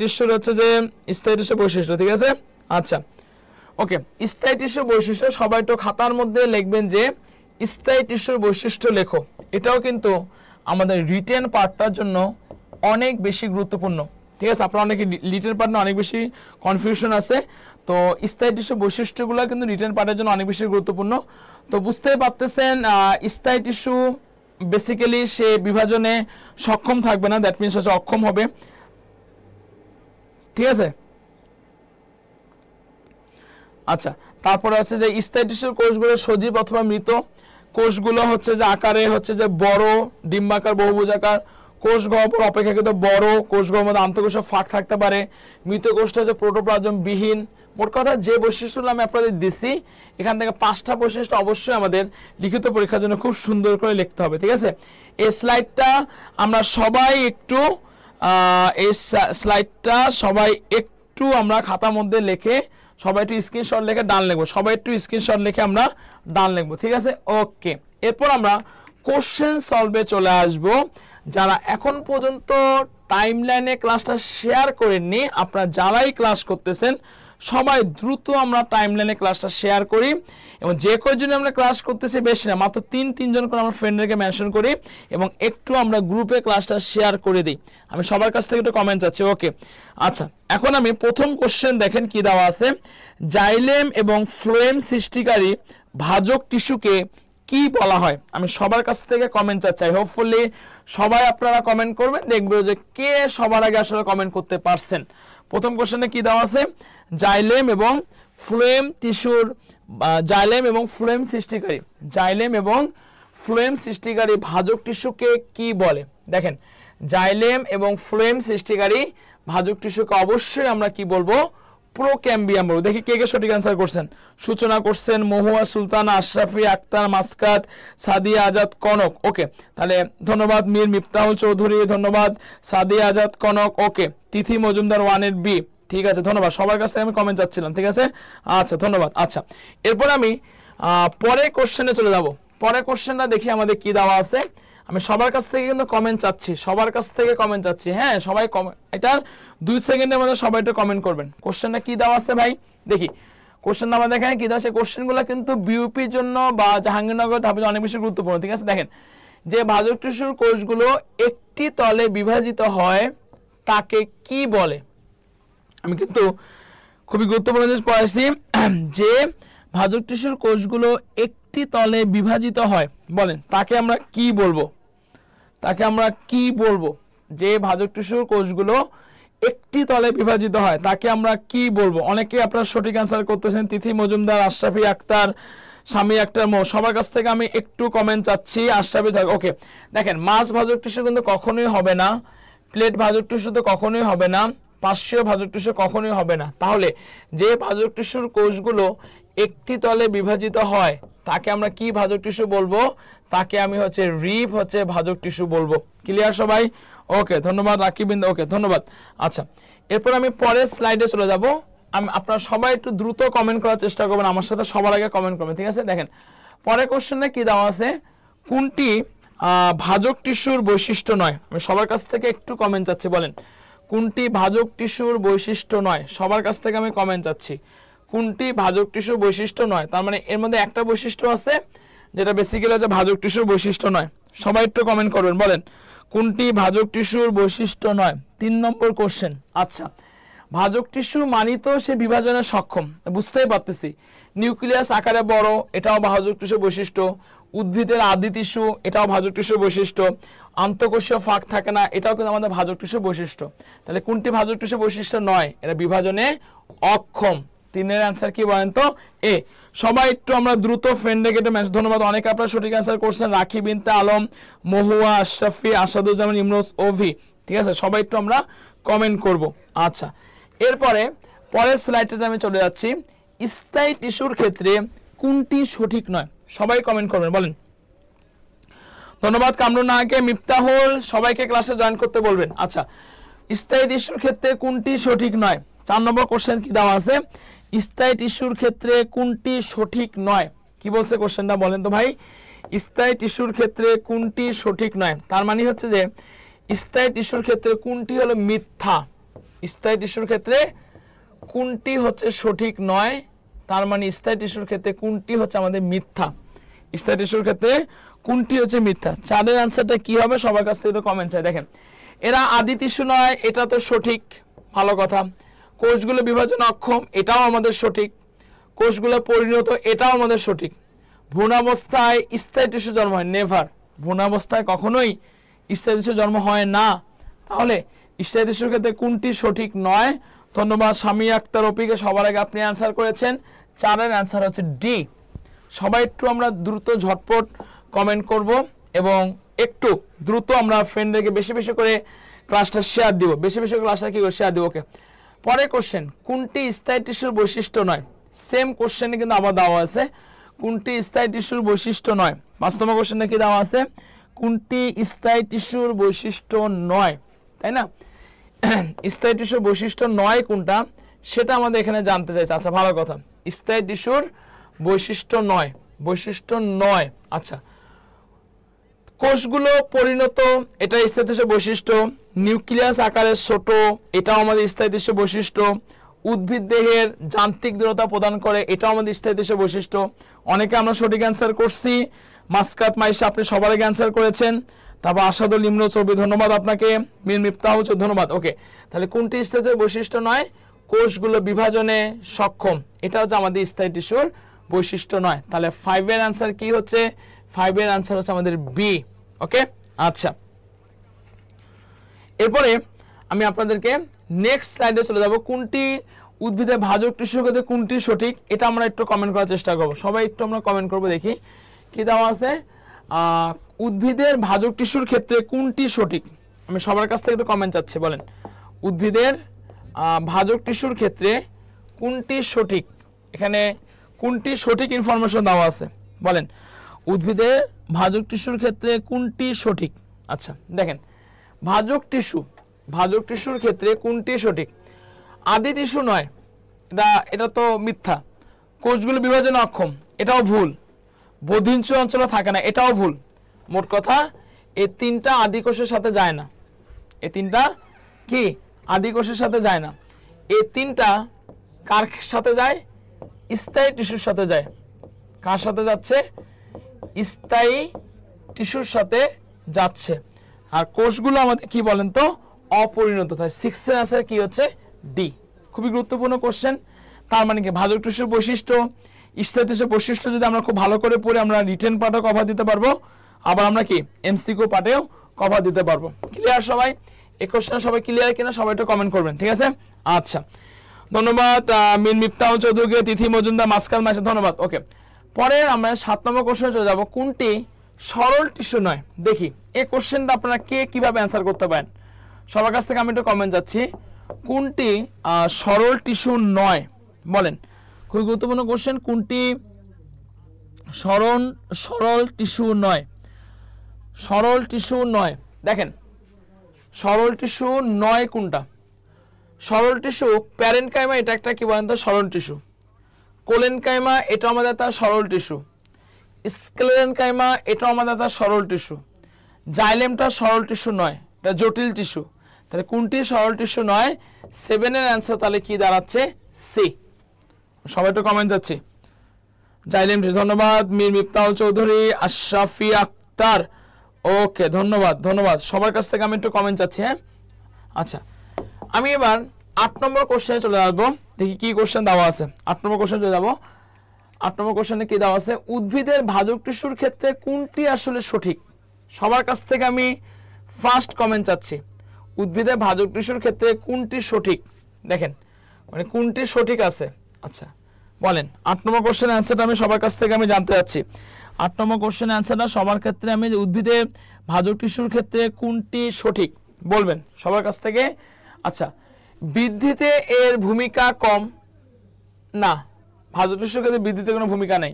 A: টিস্যুর হচ্ছে যে স্থায়ী টিস্যুর বৈশিষ্ট্য, ঠিক আছে? আচ্ছা ওকে, স্থায়ী টিস্যুর বৈশিষ্ট্য সবাই একটু খাতার মধ্যে লিখবেন যে স্থায়ী টিস্যুর বৈশিষ্ট্য লেখো। এটাও কিন্তু আমাদের রিটেন পার্টটার জন্য অনেক বেশি গুরুত্বপূর্ণ, ঠিক আছে? আপনারা অনেকে রিটেন পার্ট নিয়ে অনেক বেশি কনফিউশন আছে, তো স্থায়ী টিস্যুর বৈশিষ্ট্যগুলো কিন্তু রিটেন পার্টের জন্য অনেক বেশি গুরুত্বপূর্ণ। তো বুঝতেই পারতেছেন স্থায়ী টিস্যু বেসিক্যালি সে বিভাজনে সক্ষম থাকবে না, দ্যাট মিনস হচ্ছে অক্ষম হবে, ঠিক আছে? আচ্ছা, তারপরে হচ্ছে যে স্থায়ী টিস্যুর কোষগুলো সজীব অথবা মৃত, কোষগুলো হচ্ছে যে আকারে হচ্ছে যে বড়, ডিম্বাকার, বহুভুজাকার, কোষ গহ্বর অপেক্ষাকৃত বড়, কোষ গহ্বরের মধ্যে আন্তঃকোষীয় ফাঁক থাকতে পারে, মৃত কোষটা হচ্ছে প্রোটোপ্লাজম বিহীন। মোট কথা যে বৈশিষ্ট্যগুলো আমি আপনাদের দিছি এখান থেকে 5টা বৈশিষ্ট্য অবশ্যই আমাদের লিখিত পরীক্ষার জন্য খুব সুন্দর করে লিখতে হবে, ঠিক আছে? এই স্লাইডটা আমরা সবাই একটু আমরা খাতার মধ্যে লিখে সবাই একটু স্ক্রিনশট লিখে ডান লিখবো, সবাই একটু স্ক্রিনশট লিখে আমরা ডান লিখবো, ঠিক আছে? ওকে, এরপর আমরা কোশ্চেন সলভে চলে আসব। যারা এখন পর্যন্ত টাইমলাইনে ক্লাসটা শেয়ার করেননি, আপনারা যারাই ক্লাস করতেছেন সবাই দ্রুত আমরা টাইমলাইনে ক্লাসটা শেয়ার করি, এবং যে কয়জন আমরা ক্লাস করতেছি বেশি না, মাত্র 3 করে আমরা ফ্রেন্ডদেরকে মেনশন করি এবং একটু আমরা গ্রুপে ক্লাসটা শেয়ার করে দিই। আমি সবার কাছ থেকে একটু কমেন্ট চাচ্ছি। ওকে আচ্ছা, এখন আমি প্রথম কোশ্চেন দেখেন কি দেওয়া আছে, জাইলেম এবং ফ্লোয়েম সৃষ্টিকারী ভাজক টিস্যুকে কি বলা হয়? আমি সবার কাছ থেকে কমেন্ট চাচ্ছি, হোপফুলি সবাই আপনারা কমেন্ট করবেন, দেখবো যে কে সবার আগে আসলে কমেন্ট করতে পারছেন। প্রথম কোশ্চেনে কি দেওয়া আছে, জাইলেম এবং ফ্লোয়েম টিস্যুর, জাইলেম এবং ফ্লোয়েম সৃষ্টিকারী ভাজক টিস্যুকে কি বলে? দেখেন, জাইলেম এবং ফ্লোয়েম সৃষ্টিকারী ভাজক টিস্যুকে অবশ্যই আমরা কি বলবো? প্রোক্যাম্বিয়াম বলবো। দেখি কে কে সঠিক অ্যান্সার করছেন। সূচনা করছেন মহুয়া সুলতানা, আশরাফি আক্তার, মাসকাত, সাদিয়া আজাদ, কনক। ওকে, তাহলে ধন্যবাদ মীর মিফতাহুল চৌধুরী, ধন্যবাদ সাদিয়া আজাদ, কনক। ওকে, তিথি মজুমদার 1 বি, ঠিক আছে, ধন্যবাদ। সবার কাছ থেকে আমি কমেন্ট চাচ্ছিলাম, ঠিক আছে? আচ্ছা ধন্যবাদ। আচ্ছা, এরপর আমি পরের কোশ্চেনে চলে যাব। পরের কোশ্চেনটা দেখি আমাদের কি দেওয়া আছে। আমি সবার কাছ থেকে কিন্তু কমেন্ট চাচ্ছি, সবার কাছ থেকে কমেন্ট চাচ্ছি। হ্যাঁ সবাই এটার 2 সেকেন্ডের মধ্যে সবাই একটু কমেন্ট করবেন। কোশ্চেনটা কি দেওয়া আছে ভাই দেখি, কোশ্চেনটা আমাদের এখানে কি দেওয়া আছে। কোশ্চেনগুলো কিন্তু বিউপির জন্য বা জাহাঙ্গীরনগর ধাপে অনেক বেশি গুরুত্বপূর্ণ, ঠিক আছে? দেখেন, যে ভাজক টিস্যুর কোষগুলো একটি তলে বিভাজিত হয় তাকে কি বলে? আমি কিন্তু খুবই গুরুত্বপূর্ণ জিনিস পড়াইছি, যে ভাজক টিস্যুর কোষগুলো একটি তলে বিভাজিত হয়, বলেন তাকে আমরা কি বলবো? তাকে আমরা কি বলবো? যে ভাজক টিস্যুর কোষগুলো একটি তলে বিভাজিত হয় তাকে আমরা কি বলবো? অনেকে আপনারা সঠিক অ্যান্সার করতেছেন, তিথি মজুমদার, আশরাফি আক্তার, স্বামী আক্তার, সবার কাছ থেকে আমি একটু কমেন্ট চাচ্ছি। আশরাফি, ওকে, দেখেন মাছ ভাজক টিস্যু কিন্তু কখনোই হবে না, প্লেট ভাজক টিস্যু তো কখনোই হবে না, পার্শ্বীয় ভাজক টিস্যু কখনোই হবে না। তাহলে যে ভাজক টিস্যুর কোষগুলো একটি তলে বিভাজিত হয় তাকে আমরা কি ভাজক টিস্যু বলবো? তাকে আমি হচ্ছে রিব হচ্ছে ভাজক টিস্যু বলবো। ক্লিয়ার সবাই? ওকে, ধন্যবাদ রাকিবিন্দু। ওকে, ধন্যবাদ। আচ্ছা, এরপর আমি পরের স্লাইডে চলে যাব। আমি আপনারা সবাই একটু দ্রুত কমেন্ট করার চেষ্টা করবেন, আমার সাথে সবার আগে কমেন্ট করবেন, ঠিক আছে? দেখেন, পরের কোশ্চেনে কি দেওয়া আছে, কোনটি ভাজক টিস্যুর বৈশিষ্ট্য নয়? আমি সবার কাছ থেকে একটু কমেন্ট চাচ্ছি, বলেন কোনটি ভাজক টিস্যুর বৈশিষ্ট্য নয়? সবার কাছ থেকে আমি কমেন্ট চাচ্ছি, কোনটি ভাজক টিস্যুর বৈশিষ্ট্য নয়? তার মানে এর মধ্যে একটা বৈশিষ্ট্য আছে যেটা বেসিক্যালি হচ্ছে ভাজক টিস্যুর বৈশিষ্ট্য নয়। সবাই একটু কমেন্ট করবেন, বলেন কোনটি ভাজক টিস্যুর বৈশিষ্ট্য নয়। 3 নম্বর কোশ্চেন। আচ্ছা, ভাজক টিস্যু মানি তো সে বিভাজনে সক্ষম, বুঝতেই পারতেছি। নিউক্লিয়াস আকারে বড়, এটাও ভাজক টিস্যুর বৈশিষ্ট্য। উদ্ভিদের আদি টিস্যু, এটাও ভাজক টিস্যুর বৈশিষ্ট্য। আন্তঃকোষীয় ফাঁক থাকে না, এটাও কিন্তু আমাদের ভাজক টিস্যুর বৈশিষ্ট্য। তাহলে কোনটি ভাজক টিস্যুর বৈশিষ্ট্য নয়? এটা বিভাজনে অক্ষম। 3-এর অ্যান্সার কি বলেন তো? এ। সবাই একটু আমরা দ্রুত ফ্রেন্ডে কেটে মেসেজ, ধন্যবাদ। অনেকে আপনারা সঠিক অ্যান্সার করছেন, রাখি বিনতে আলম, মহুয়া, আশরাফি, আসাদুজ্জামান, ইমরোজ, ওভি। ঠিক আছে, সবাই একটু আমরা কমেন্ট করব। আচ্ছা, এরপরে পরের স্লাইডে আমি চলে যাচ্ছি। স্থায়ী টিস্যুর ক্ষেত্রে কোনটি সঠিক নয়? সবাই কমেন্ট করবেন, বলেন। ধন্যবাদ কামরুন নাহাকে, মিফতাহুল, সবাইকে ক্লাসে জয়েন করতে বলবেন। আচ্ছা, স্থায়ী টিস্যুর ক্ষেত্রে কোনটি সঠিক নয়? 4 নম্বর কোশ্চেন কি দেওয়া আছে? স্থায়ী টিস্যুর ক্ষেত্রে কোনটি সঠিক নয়? কি বলছে কোশ্চেনটা বলেন তো ভাই। স্থায়ী টিস্যুর ক্ষেত্রে কোনটি সঠিক নয়? তার মানে হচ্ছে যে স্থায়ী টিস্যুর ক্ষেত্রে কোনটি হলো মিথ্যা। স্থায়ী টিস্যুর ক্ষেত্রে কোনটি হচ্ছে সঠিক নয়? তার মানে স্থায়ী টিস্যুর ক্ষেত্রে কোনটি হচ্ছে আমাদের মিথ্যা। স্থায়ী টিস্যুর ক্ষেত্রে কোনটি হচ্ছে মিথ্যা? 4-এর অ্যান্সারটা কি হবে? সবার কাছ থেকে একটু কমেন্ট চাই। দেখেন, এরা আদি টিস্যু নয়, এটা তো সঠিক, ভালো কথা। কোষগুলো বিভাজন অক্ষম, এটাও আমাদের সঠিক। কোষগুলো পরিণত, এটাও আমাদের সঠিক। ভ্রূণাবস্থায় স্থায়ী টিস্যু জন্ম হয়, নেভার। ভ্রূণাবস্থায় কখনোই স্থায়ী টিস্যু জন্ম হয় না। তাহলে স্থায়ী টিস্যুর ক্ষেত্রে কোনটি সঠিক নয়? ধন্যবাদ স্বামী আক্তার অপিকে, সবার আগে আপনি অ্যান্সার করেছেন। 4-এর অ্যান্সার হচ্ছে ডি। সবাই একটু আমরা দ্রুত ঝটপট কমেন্ট করব এবং একটু দ্রুত আমরা ফ্রেন্ডদেরকে বেশি বেশি করে ক্লাসটা শেয়ার দিব, বেশি বেশি ক্লাসটা কি করে শেয়ার দিব। ওকে, পরে কোশ্চেন, কোনটি স্থায়ী টিস্যুর বৈশিষ্ট্য নয়? সেম কোশ্চেনে কিন্তু আবার দেওয়া আছে কোনটি স্থায়ী টিস্যুর বৈশিষ্ট্য নয়। 5 নম্বর কোশ্চেনে কি দেওয়া আছে? কোনটি স্থায়ী টিস্যুর বৈশিষ্ট্য নয়, তাই না? স্থায়ী টিস্যুর বৈশিষ্ট্য নয় কোনটা সেটা আমাদের এখানে জানতে চাইছে। আচ্ছা, ভালো কথা, স্থায়ী টিস্যুর বৈশিষ্ট্য নয়, বৈশিষ্ট্য নয়। আচ্ছা, কোষগুলো পরিণত, এটা স্থায়ী টিস্যুর বৈশিষ্ট্য। নিউক্লিয়াস আকারে ছোট, এটাও আমাদের স্থায়ী টিস্যুর বৈশিষ্ট্য। উদ্ভিদ দেহের যান্ত্রিক দৃঢ়তা প্রদান করে, এটাও আমাদের স্থায়ী টিস্যুর বৈশিষ্ট্য। অনেকে আমরা সঠিক অ্যান্সার করছি। মাসকাত মাইশা, আপনি সবার আগে অ্যান্সার করেছেন। তারপর আসাদুল ইমরো ছবি, ধন্যবাদ আপনাকে। মীর মিফতাহ, ধন্যবাদ। ওকে, তাহলে কোনটি স্থায়ী টিস্যুর বৈশিষ্ট্য নয়? কোষগুলো বিভাজনে সক্ষম, এটা হচ্ছে আমাদের স্থায়ী টিস্যুর বৈশিষ্ট্য নয়। তাহলে 5-এর অ্যান্সার কি হচ্ছে? 5-এর অ্যান্সার হচ্ছে আমাদের বি। ওকে, আচ্ছা, এরপরে আমি আপনাদেরকে নেক্সট স্লাইডে চলে যাব। কোনটি উদ্ভিদের ভাজক টিস্যুর ক্ষেত্রে কোনটি সঠিক, এটা আমরা একটু কমেন্ট করার চেষ্টা করব। সবাই একটু আমরা কমেন্ট করব, দেখি কি দেওয়া আছে। উদ্ভিদের ভাজক টিস্যুর ক্ষেত্রে কোনটি সঠিক? আমি সবার কাছ থেকে একটু কমেন্ট চাচ্ছি, বলেন উদ্ভিদের ভাজক টিস্যুর ক্ষেত্রে কোনটি সঠিক? এখানে কোনটি সঠিক ইনফরমেশন দেওয়া আছে, বলেন উদ্ভিদের ভাজক টিস্যুর ক্ষেত্রে কোনটি সঠিক? আচ্ছা, দেখেন, ভাজক টিস্যুর ক্ষেত্রে কোনটি সঠিক? আদি টিস্যু নয়, এটা তো মিথ্যা। কোষগুলো বিভাজনে অক্ষম, এটাও ভুল। বধিঞ্চ অঞ্চলে থাকে না, এটাও ভুল। মোট কথা এই 3টা আদি কোষের সাথে যায় না। এই 3টা কি আদি কোষের সাথে যায় না। এই 3টা কার সাথে যায়? স্থায়ী টিস্যুর সাথে যায়। কার সাথে যাচ্ছে? স্থায়ী টিস্যুর সাথে যাচ্ছে। আর কোষগুলো আমাদের কি বলেন তো? অপরিণত। তাই 6-এর অ্যান্সার কি হচ্ছে? ডি। খুবই গুরুত্বপূর্ণ কোশ্চেন। তার মানে কি ভাজক টিস্যুর বৈশিষ্ট্য, স্থায়ী টিস্যুর বৈশিষ্ট্য যদি আমরা খুব ভালো করে পড়ে আমরা রিটেন পার্টও কভার দিতে পারবো, আবার আমরা কি এমসিকিউ পার্টেও কভার দিতে পারবো। ক্লিয়ার সবাই? এই কোশ্চেন সবাই ক্লিয়ার কিনা সবাই একটু কমেন্ট করবেন, ঠিক আছে? আচ্ছা, ধন্যবাদ মিন মিফতাহ চৌধুরী, তিথি মজুমদার, মাসকাল মাসে, ধন্যবাদ। ওকে, পরে আমরা 7 নম্বর কোশ্চেনে চলে যাব। কোনটি সরল টিস্যু নয়? দেখি এই কোশ্চেনটা আপনারা কে কিভাবে অ্যান্সার করতে পারেন। সবার কাছ থেকে আমি একটু কমেন্ট যাচ্ছি। কোনটি সরল টিস্যু নয়, বলেন। খুবই গুরুত্বপূর্ণ কোশ্চেন। কোনটি সরল টিস্যু নয়? সরল টিস্যু নয়, দেখেন সরল টিস্যু নয় কোনটা? সরল টিস্যু প্যারেনকাইমা, এটা একটা কি বলেন তো সরল টিস্যু। কোলেনকাইমা, এটা আমাদের একটা সরল টিস্যু। স্ক্লেরেনকাইমা, এটা আমাদের একটা সরল টিস্যু। জাইলেমটা সরল টিস্যু নয়, এটা জটিল টিস্যু। তাহলে কোনটি সরল টিস্যু নয়? 7-এর অ্যান্সার তাহলে কি দাঁড়াচ্ছে? সি। সবাই একটু কমেন্ট যাচ্ছি। জাইলিম ধন্যবাদ, মীর মিফতাহুল চৌধুরী, আশরাফি আক্তার, ওকে ধন্যবাদ ধন্যবাদ। সবার কাছ থেকে আমি একটু কমেন্ট চাচ্ছি। হ্যাঁ আচ্ছা, আমি এবার 8 নম্বর কোশ্চেনে চলে আসবো। দেখি কি কোশ্চেন দেওয়া আছে। 8 নম্বর কোশ্চেন চলে যাবো। 8 নম্বর কোশ্চেনে কি দেওয়া আছে, উদ্ভিদের ভাজক টিস্যুর ক্ষেত্রে কোনটি আসলে সঠিক? সবার কাছ থেকে আমি ফার্স্ট কমেন্ট চাচ্ছি, উদ্ভিদের ভাজক টিস্যুর ক্ষেত্রে কোনটি সঠিক? দেখেন মানে কোনটি সঠিক আছে। আচ্ছা বলেন, 8 নম্বর কোশ্চেনের অ্যান্সারটা আমি সবার কাছ থেকে আমি জানতে চাচ্ছি। 8 নম্বর কোশ্চেনের অ্যান্সারটা সবার ক্ষেত্রে আমি, উদ্ভিদের ভাজক টিস্যুর ক্ষেত্রে কোনটি সঠিক বলবেন সবার কাছ থেকে। আচ্ছা, বৃদ্ধিতে এর ভূমিকা কম না, ভাজক টিস্যুর ক্ষেত্রে বৃদ্ধিতে কোনো ভূমিকা নেই।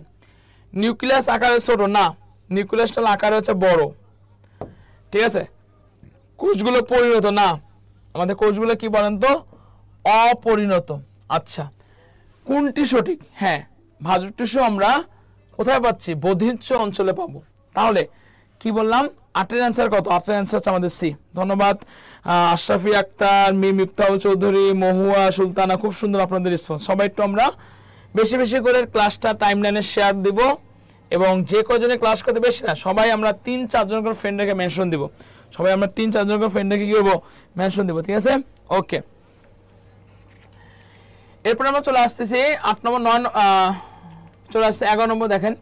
A: নিউক্লিয়াস আকারে ছোট না, নিউক্লিয়াসটা আকারে হচ্ছে বড়, ঠিক আছে। কোষগুলো পরিণত না, আমাদের কোষগুলো কি বলেন তো, অপরিণত। আচ্ছা, কোনটি সঠিক? হ্যাঁ, ভাজক টিস্যু আমরা কোথায় পাচ্ছি? বধির্য অঞ্চলে পাবো। তাহলে কি বললাম, 8-এর অ্যান্সার কত? 8-এর অ্যান্সার হচ্ছে আমাদের সি। ধন্যবাদ আশরাফি আক্তার, মীর মিফতাহুল চৌধুরী, মহুয়া সুলতানা, খুব সুন্দর আপনাদের রেসপন্স। সবাই একটু আমরা বেশি বেশি করে ক্লাসটা টাইমলাইনে শেয়ার দিব, এবং যে কজনে ক্লাস করতে বেশি না, সবাই আমরা 3-4 জন করে ফ্রেন্ড রেখে মেনশন দিব। সবাই আমরা 3-4 জন করে ফ্রেন্ড রেখে কি করবো? মেনশন দিব, ঠিক আছে। ওকে, এরপর আমরা চলে আসতেছি 8 নম্বর, 9 চলে আসছে 11 নম্বর। দেখেন,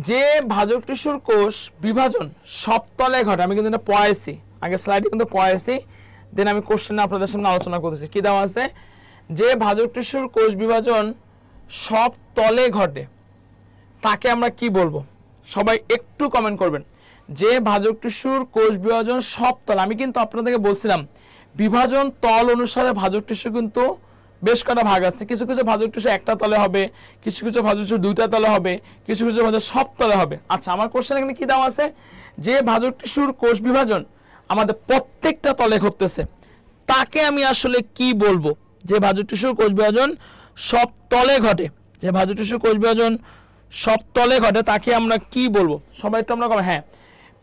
A: যে ভাজক টিস্যুর কোষ বিভাজন সবতলে ঘটে, আমি কিন্তু এটা পড়াইছি আগে স্লাইডে, কিন্তু পড়াইছি, দেন আমি কোশ্চেনে আপনাদের সামনে আলোচনা করতেছি। কি দেওয়া আছে, যে ভাজক টিস্যুর কোষ বিভাজন সব তলে ঘটে তাকে আমরা কি বলবো? সবাই একটু কমেন্ট করবেন। যে ভাজক টিস্যুর কোষ বিভাজন সব তলে, আমি কিন্তু আপনাদেরকে বলছিলাম বিভাজন তল অনুসারে ভাজক টিস্যু কিন্তু বেশ কটা ভাগ আছে। কিছু কিছু ভাজক টিস্যু একটা তলে হবে, কিছু কিছু ভাজক টিস্যু 2টা তলে হবে, কিছু কিছু ভাজক সব তলে হবে। আচ্ছা, আমার কোশ্চেন এখানে কি দেওয়া আছে, যে ভাজক টিস্যুর কোষ বিভাজন আমাদের প্রত্যেকটা তলে ঘটতেছে তাকে আমি আসলে কি বলবো? যে ভাজক টিস্যুর কোষ বিভাজন সব তলে ঘটে, যে ভাজক টিস্যুর কোষ বিভাজন সব তলে ঘটে তাকে আমরা কি বলবো? সবাই একটু আমরা হ্যাঁ,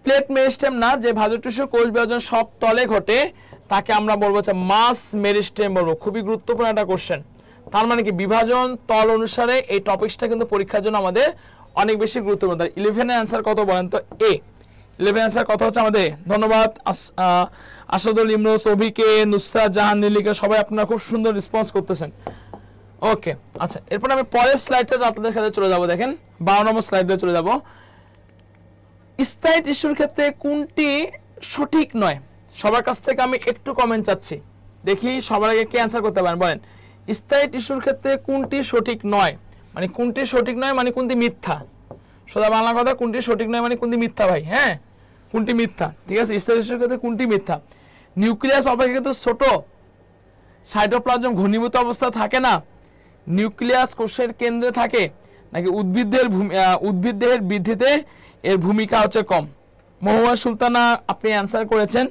A: প্লেট মেরিস্টেম না, যে ভাজক টিস্যুর কোষ বিভাজন সব তলে ঘটে তাকে আমরা বলবো হচ্ছে মাস মেরিস্টেম বলবো। খুবই গুরুত্বপূর্ণ একটা কোশ্চেন। তার মানে কি, বিভাজন তল অনুসারে এই টপিকসটা কিন্তু পরীক্ষার জন্য আমাদের অনেক বেশি গুরুত্বপূর্ণ। 11 এর অ্যান্সার কত বলেন তো? এ। 11 অ্যান্সার কত হচ্ছে আমাদের? ধন্যবাদ আসাদুল ইমরোজ, অভিকে, নুসরাত জাহান, নীলিকা, সবাই আপনারা খুব সুন্দর রেসপন্স করতেছেন। ওকে, আচ্ছা, এরপর আমি পরের স্লাইডটা আপনাদের কাছে চলে যাব। দেখেন 12 নম্বর স্লাইডে চলে যাব। স্থায়ী টিস্যুর ক্ষেত্রে কোনটি সঠিক নয়? সবার কাছ থেকে আমি একটু কমেন্ট চাচ্ছি, দেখি সবার আগে কে অ্যান্সার করতে পারেন। বলেন, স্থায়ী টিস্যুর ক্ষেত্রে কোনটি সঠিক নয়, মানে কোনটি সঠিক নয় মানে কোনটি মিথ্যা। সোজা বাংলা কথা, কোনটি সঠিক নয় মানে কোনটি মিথ্যা ভাই। হ্যাঁ, কোনটি মিথ্যা, ঠিক আছে। স্থায়ী টিস্যুর ক্ষেত্রে কোনটি মিথ্যা? নিউক্লিয়াস অপেক্ষাকৃত ছোট, সাইটোপ্লাজম ঘনীভূত অবস্থা থাকে না, নিউক্লিয়াস কোষের কেন্দ্রে থাকে, নাকি উদ্ভিদ দেহের বৃদ্ধিতে এর ভূমিকা হচ্ছে কম। মহুয়া সুলতানা, আপনি অ্যান্সার করেছেন,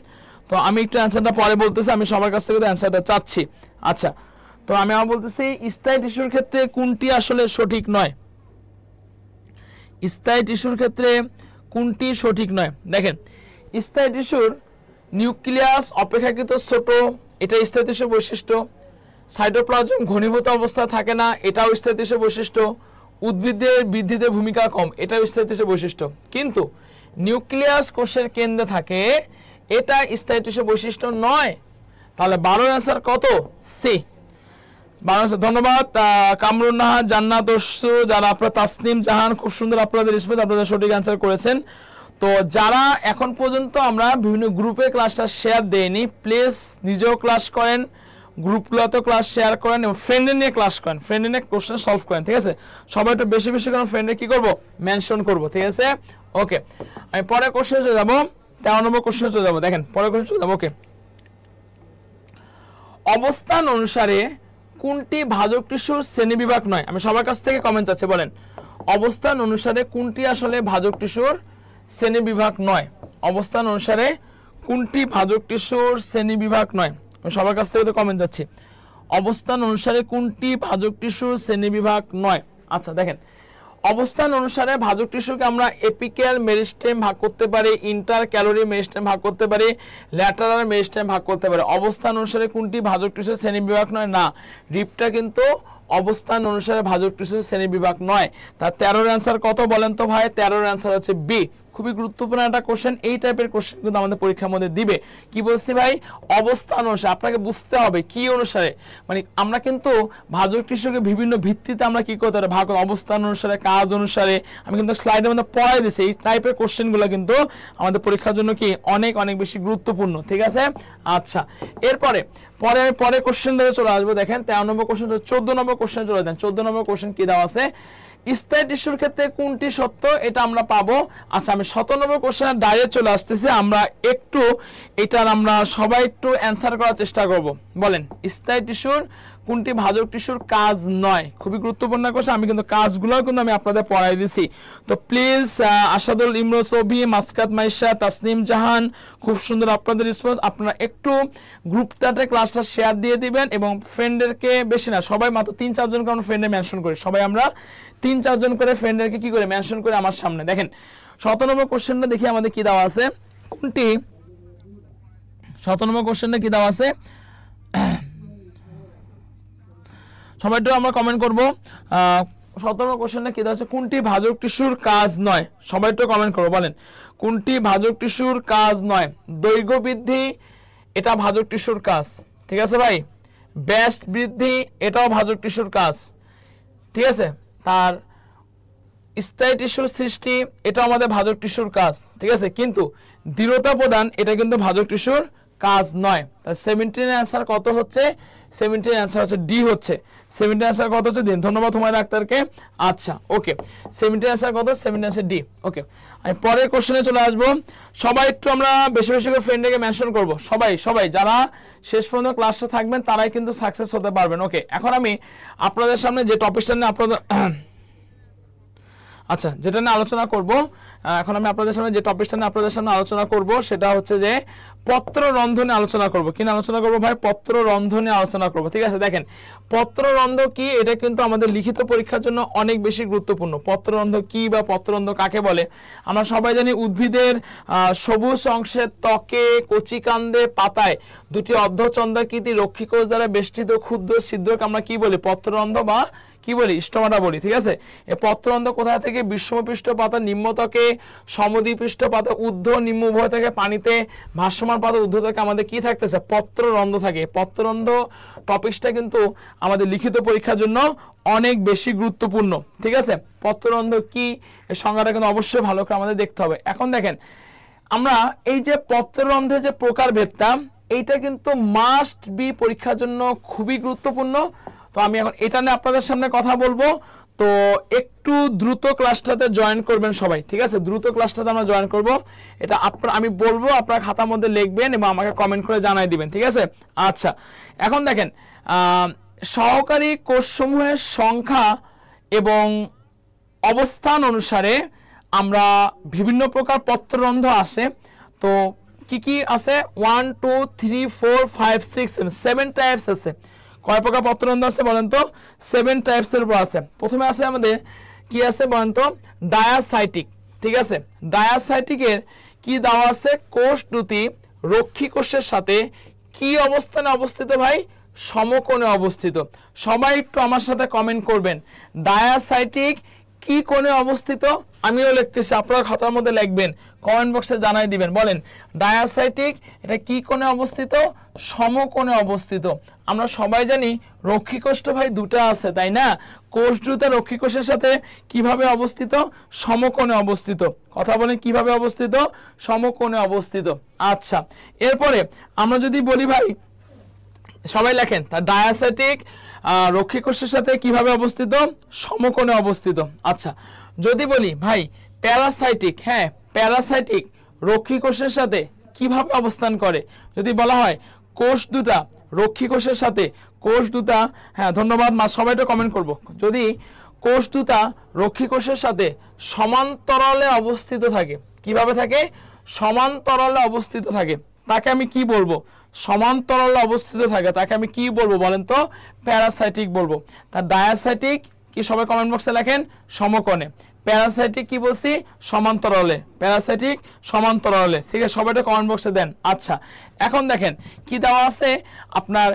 A: তো আমি একটু অ্যান্সারটা পরে বলতেছি, আমি সবার কাছ থেকে অ্যান্সারটা চাচ্ছি। আচ্ছা, তো আমি আবার বলতেছি, স্থায়ী টিস্যুর ক্ষেত্রে কোনটি আসলে সঠিক নয়? স্থায়ী টিস্যুর ক্ষেত্রে কোনটি সঠিক নয়? দেখেন, স্থায়ী টিস্যুর নিউক্লিয়াস অপেক্ষাকৃত ছোট, এটা স্থায়ী টিস্যুর বৈশিষ্ট্য। সাইটোপ্লাজম ঘনীভূত অবস্থা থাকে না, এটাও স্থায়ী টিস্যুর বৈশিষ্ট্য। উদ্ভিদের বৃদ্ধিতে ভূমিকা কম, এটাও স্থায়ী টিস্যুর বৈশিষ্ট্য। কিন্তু নিউক্লিয়াস কোষের কেন্দ্রে থাকে, এটা স্থায়ী টিস্যুর বৈশিষ্ট্য নয়। তাহলে 12 অ্যান্সার কত? সি। 12 অ্যান্সার। ধন্যবাদ কামরুন নাহার, জান্নাত অসু, যারা আপনারা, তাসনিম জাহান, খুব সুন্দর আপনাদের রেসপন্স, আপনাদের সঠিক অ্যান্সার করেছেন। তো যারা এখন পর্যন্ত আমরা বিভিন্ন গ্রুপে ক্লাসটা শেয়ার দেইনি, প্লিজ নিজেও ক্লাস করেন, গ্রুপগুলোতেও ক্লাস শেয়ার করেন, এবং ফ্রেন্ডে নিয়ে ক্লাস করেন, ফ্রেন্ডে নিয়ে কোশ্চেন সলভ করেন, ঠিক আছে। সবাই একটু বেশি বেশি করে ফ্রেন্ডে কি করবো? মেনশন করবো, ঠিক আছে। ওকে, আমি পরের কোশ্চেনে চলে যাবো। 13 নম্বর কোশ্চেনে চলে যাবো। দেখেন পরের কোশ্চেনে চলে যাবো। ওকে, অবস্থান অনুসারে কোনটি ভাজক টিস্যুর শ্রেণীবিভাগ নয়? আমি সবার কাছ থেকে কমেন্ট আছে, বলেন অবস্থান অনুসারে কোনটি আসলে ভাজক টিস্যুর শ্রেণীবিভাগ নয়? অবস্থান অনুসারে কোনটি ভাজক টিস্যুর শ্রেণীবিভাগ নয়? আমি সবার কাছ থেকে তো কমেন্ট যাচ্ছি, অবস্থান অনুসারে কোনটি ভাজক টিস্যুর শ্রেণীবিভাগ নয়? আচ্ছা দেখেন, অবস্থান অনুসারে ভাজক টিস্যুকে আমরা এপিক্যাল মেরিস্টেম ভাগ করতে পারি, ইন্টার ক্যালোরি মেরিস্টেম ভাগ করতে পারি, ল্যাটারাল মেরিস্টেম ভাগ করতে পারি। অবস্থান অনুসারে কোনটি ভাজক টিস্যুর শ্রেণীবিভাগ নয়? না, রিপটা কিন্তু অবস্থান অনুসারে ভাজক টিস্যু শ্রেণী বিভাগ নয়। তার 13-এর অ্যান্সার কত বলেন তো ভাই? 13-এর অ্যান্সার হচ্ছে বি। খুবই গুরুত্বপূর্ণ একটা কোশ্চেন, এই টাইপের কোশ্চেন কিন্তু আমাদের পরীক্ষার মধ্যে দিবে। কি বলছি ভাই? অবস্থান অনুসারে আপনাকে বুঝতে হবে কি অনুসারে, মানে আমরা কিন্তু ভাজক টিস্যুকে বিভিন্ন ভিত্তিতে আমরা কি করতে পারি, ভাগ অবস্থান অনুসারে, কাজ অনুসারে। আমি কিন্তু স্লাইডের মধ্যে পড়াই দিচ্ছি। এই টাইপের কোশ্চেনগুলো কিন্তু আমাদের পরীক্ষার জন্য কি অনেক অনেক বেশি গুরুত্বপূর্ণ, ঠিক আছে? আচ্ছা, এরপরে আমি পরে কোশ্চেন ধরে চলে আসবো। দেখেন 13 নম্বর কোশ্চেন, 14 নম্বর কোশ্চেন চলে যান। 14 নম্বর কোশ্চেন কি দেওয়া আছে? স্থায়ী টিস্যুর ক্ষেত্রে কোনটি সত্য, এটা আমরা পাবো। আচ্ছা, আমি 17 নম্বর কোশ্চেনের ডাইরেক্ট চলে আসতেছি। আমরা একটু এটার আমরা সবাই একটু অ্যান্সার করার চেষ্টা করব। বলেন, স্থায়ী টিস্যুর কোনটি ভাজক টিস্যুর কাজ নয়? খুবই গুরুত্বপূর্ণ কোশ্চেন। আমি কিন্তু কাজগুলো কিন্তু আমি আপনাদের পড়াই দিছি। তো প্লিজ আসাদুল ইমরো ছবি, মাসকাত মাইশা, তাসনিম জাহান, খুব সুন্দর আপনাদের রেসপন্স। আপনারা একটু গ্রুপটাতে ক্লাসটা শেয়ার দিয়ে দিবেন এবং ফ্রেন্ডদেরকে, বেশি না, সবাই মাত্র 3-4 জনকে আমরা ফ্রেন্ডে মেনশন করি। সবাই আমরা 3-4 জন করে ফ্রেন্ডদেরকে কি করে মেনশন করে আমার সামনে। দেখেন 17 নম্বর কোশ্চেনটা দেখি আমাদের কি দেওয়া আছে। কোনটি 17 নম্বর কোশ্চেনটা কি দেওয়া আছে? সবাই একটু আমরা কমেন্ট করবো। 17 নম্বর কোশ্চেনটা কি দেওয়া আছে? কোনটি ভাজক টিস্যুর কাজ নয়? সবাই একটু কমেন্ট করবো। বলেন, কোনটি ভাজক টিস্যুর কাজ নয়? দৈর্ঘ্য বৃদ্ধি, এটা ভাজক টিস্যুর কাজ, ঠিক আছে ভাই। ব্যাস বৃদ্ধি, এটাও ভাজক টিস্যুর কাজ, ঠিক আছে। তার স্থায়ী টিস্যুর সৃষ্টি, এটা আমাদের ভাজক টিস্যুর কাজ, ঠিক আছে। কিন্তু দৃঢ়তা প্রদান, এটা কিন্তু ভাজক টিস্যুর কাজ নয়। তার 17 অ্যান্সার কত হচ্ছে? 17 অ্যান্সার হচ্ছে ডি হচ্ছে। 17 অ্যান্সার কত হচ্ছে? দিন। ধন্যবাদ হুমায়ুন আক্তারকে। আচ্ছা, ওকে, 17 অ্যান্সার কত? 17 অ্যান্সার ডি। ওকে, আমি পরের কোশ্চেনে চলে আসবো। সবাই একটু আমরা বেশি বেশি করে ফ্রেন্ডকে মেনশন করব। সবাই যারা শেষ পর্যন্ত ক্লাসে থাকবেন তারাই কিন্তু সাকসেস হতে পারবেন। ওকে, এখন আমি আপনাদের সামনে যে টপিকটা নিয়ে আপনাদের আচ্ছা, যেটা নিয়ে আলোচনা করব, এখন আমি আপনাদের সামনে যে টপিকটা নিয়ে আপনাদের সামনে আলোচনা করব সেটা হচ্ছে যে পত্র রন্ধনে আলোচনা করব। কি আলোচনা করব ভাই? পত্র রন্ধনে আলোচনা করব, ঠিক আছে। দেখেন, পত্ররন্ধ্র কি, এটা কিন্তু আমাদের লিখিত পরীক্ষার জন্য অনেক বেশি গুরুত্বপূর্ণ। পত্ররন্ধ্র কি বা পত্ররন্ধ্র কাকে বলে? আমরা সবাই জানি উদ্ভিদের সবুজ অংশের ত্বকে, কচিকাণ্ডে, পাতায় দুটি অর্ধচন্দ্রাকৃতি রক্ষীকোষ দ্বারা বেষ্টিত ক্ষুদ্র ছিদ্রকে আমরা কি বলি? পত্ররন্ধ্র বা কি বলি? স্টোমাটা বলি, ঠিক আছে। এই পত্ররন্ধ্র কোথায় থেকে? বিষমপৃষ্ঠ পাতা নিম্নত্বকে, সমদ্বিপৃষ্ঠ পাতা ঊর্ধ্ব নিম্ন উভয় থেকে পানিতে, ভাসমান পাতা ঊর্ধ্ব থেকে আমাদের কি থাকতেছে? পত্ররন্ধ্র থাকে। পত্ররন্ধ্র টপিকসটা কিন্তু আমাদের লিখিত পরীক্ষার জন্য অনেক বেশি গুরুত্বপূর্ণ, ঠিক আছে। পত্ররন্ধ্র কি, এই সংজ্ঞাটা কিন্তু অবশ্যই ভালো করে আমাদের দেখতে হবে। এখন দেখেন, আমরা এই যে পত্ররন্ধ্রের যে প্রকারভেদটা, এইটা কিন্তু মাস্ট বি পরীক্ষার জন্য খুবই গুরুত্বপূর্ণ। তো আমি এখন এটা নিয়ে আপনাদের সামনে কথা বলবো। তো একটু দ্রুত ক্লাসটাতে জয়েন করবেন সবাই, ঠিক আছে। দ্রুত ক্লাসটাতে আমরা জয়েন করব। এটা আমি বলবো, আপনার খাতার মধ্যে লিখবেন এবং আমাকে কমেন্ট করে জানাই দিবেন, ঠিক আছে। আচ্ছা, এখন দেখেন, সহকারী কোষসমূহের সংখ্যা এবং অবস্থান অনুসারে আমরা বিভিন্ন প্রকার পত্ররন্ধ্র আছে। তো কি কি আছে? 1 2 3 4 5 6 7 টাইপস আছে। কয় প্রকার পত্ররন্ধ্র আছে বলেন তো? 7 টাইপসের উপর আছে। প্রথমে আছে আমাদের কি আছে বলেন তো? ডায়াসাইটিক, ঠিক আছে। ডায়াসাইটিকের কি দেওয়া আছে? কোষ দুটি রক্ষী কোষের সাথে কি অবস্থানে অবস্থিত ভাই? সমকোণে অবস্থিত। সবাই একটু আমার সাথে কমেন্ট করবেন, ডায়াসাইটিক কি কোণে অবস্থিত? আমিও লিখতেছি, আপনারা খাতার মধ্যে লিখবেন, কমেন্ট বক্সে জানাই দিবেন। বলেন, ডায়াসাইটিক এটা কি কোণে অবস্থিত? সমকোণে অবস্থিত। আমরা সবাই জানি রক্ষী কোষ তো ভাই দুটো আছে, তাই না? কোষ দুটো রক্ষী কোষের সাথে কিভাবে অবস্থিত? সমকোণে অবস্থিত। কথা বলেন, কিভাবে অবস্থিত? সমকোণে অবস্থিত। আচ্ছা, এরপরে আমরা যদি বলি ভাই, সবাই লেখেন, তার ডায়াসাইটিক রক্ষী কোষের সাথে কিভাবে অবস্থিত? সমকোণে অবস্থিত। আচ্ছা, যদি বলি ভাই প্যারাসাইটিক, হ্যাঁ, প্যারাসাইটিক রক্ষী কোষের সাথে কিভাবে অবস্থান করে? যদি বলা হয় কোষ দুটা রক্ষী কোষের সাথে, কোষ দুটা, হ্যাঁ ধন্যবাদ মা, সবাই তো কমেন্ট করব। যদি কোষ দুটা রক্ষী কোষের সাথে সমান্তরালে অবস্থিত থাকে, কিভাবে থাকে? সমান্তরালে অবস্থিত থাকে, তাকে আমি কি বলবো? সমান্তরালে অবস্থিত থাকে, তাকে আমি কি বলবো বলেন তো? প্যারাসাইটিক বলবো। তার ডায়াসাইটিক কি, সবাই কমেন্ট বক্সে লেখেন, সমকোণে। প্যারাসাইটিক কি বলছি? সমান্তরালে। প্যারাসাইটিক সমান্তরালে, ঠিক আছে। সবাই কমেন্ট বক্সে দেন। আচ্ছা, এখন দেখেন কি দেওয়া আছে আপনার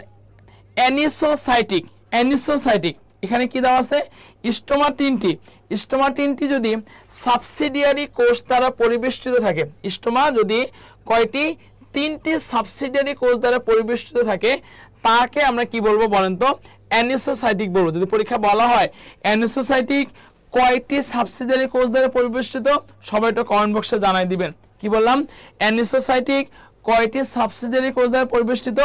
A: অ্যানিসোসাইটিক। অ্যানিসোসাইটিক এখানে কি দেওয়া আছে স্টোমা তিনটি, স্টোমা তিনটি যদি সাবসিডিয়ারি কোষ দ্বারা পরিবেষ্টিত থাকে, স্টোমা যদি কয়টি তিনটি সাবসিডিয়ারি কোষ দ্বারা পরিবেষ্টিত থাকে তাকে আমরা কি বলবো বলেন তো অ্যানিসোসাইটিক বলবো। যদি পরীক্ষা বলা হয় অ্যানিসোসাইটিক কয়টি সাবসিডিয়ারি কোষ দ্বারা পরিবেষ্টিত, সবাই একটু কমেন্ট বক্সে জানাই দিবেন। কি বললাম অ্যানিসোসাইটিক কয়টি সাবসিডিয়ারি কোষ দ্বারা পরিবেষ্টিত,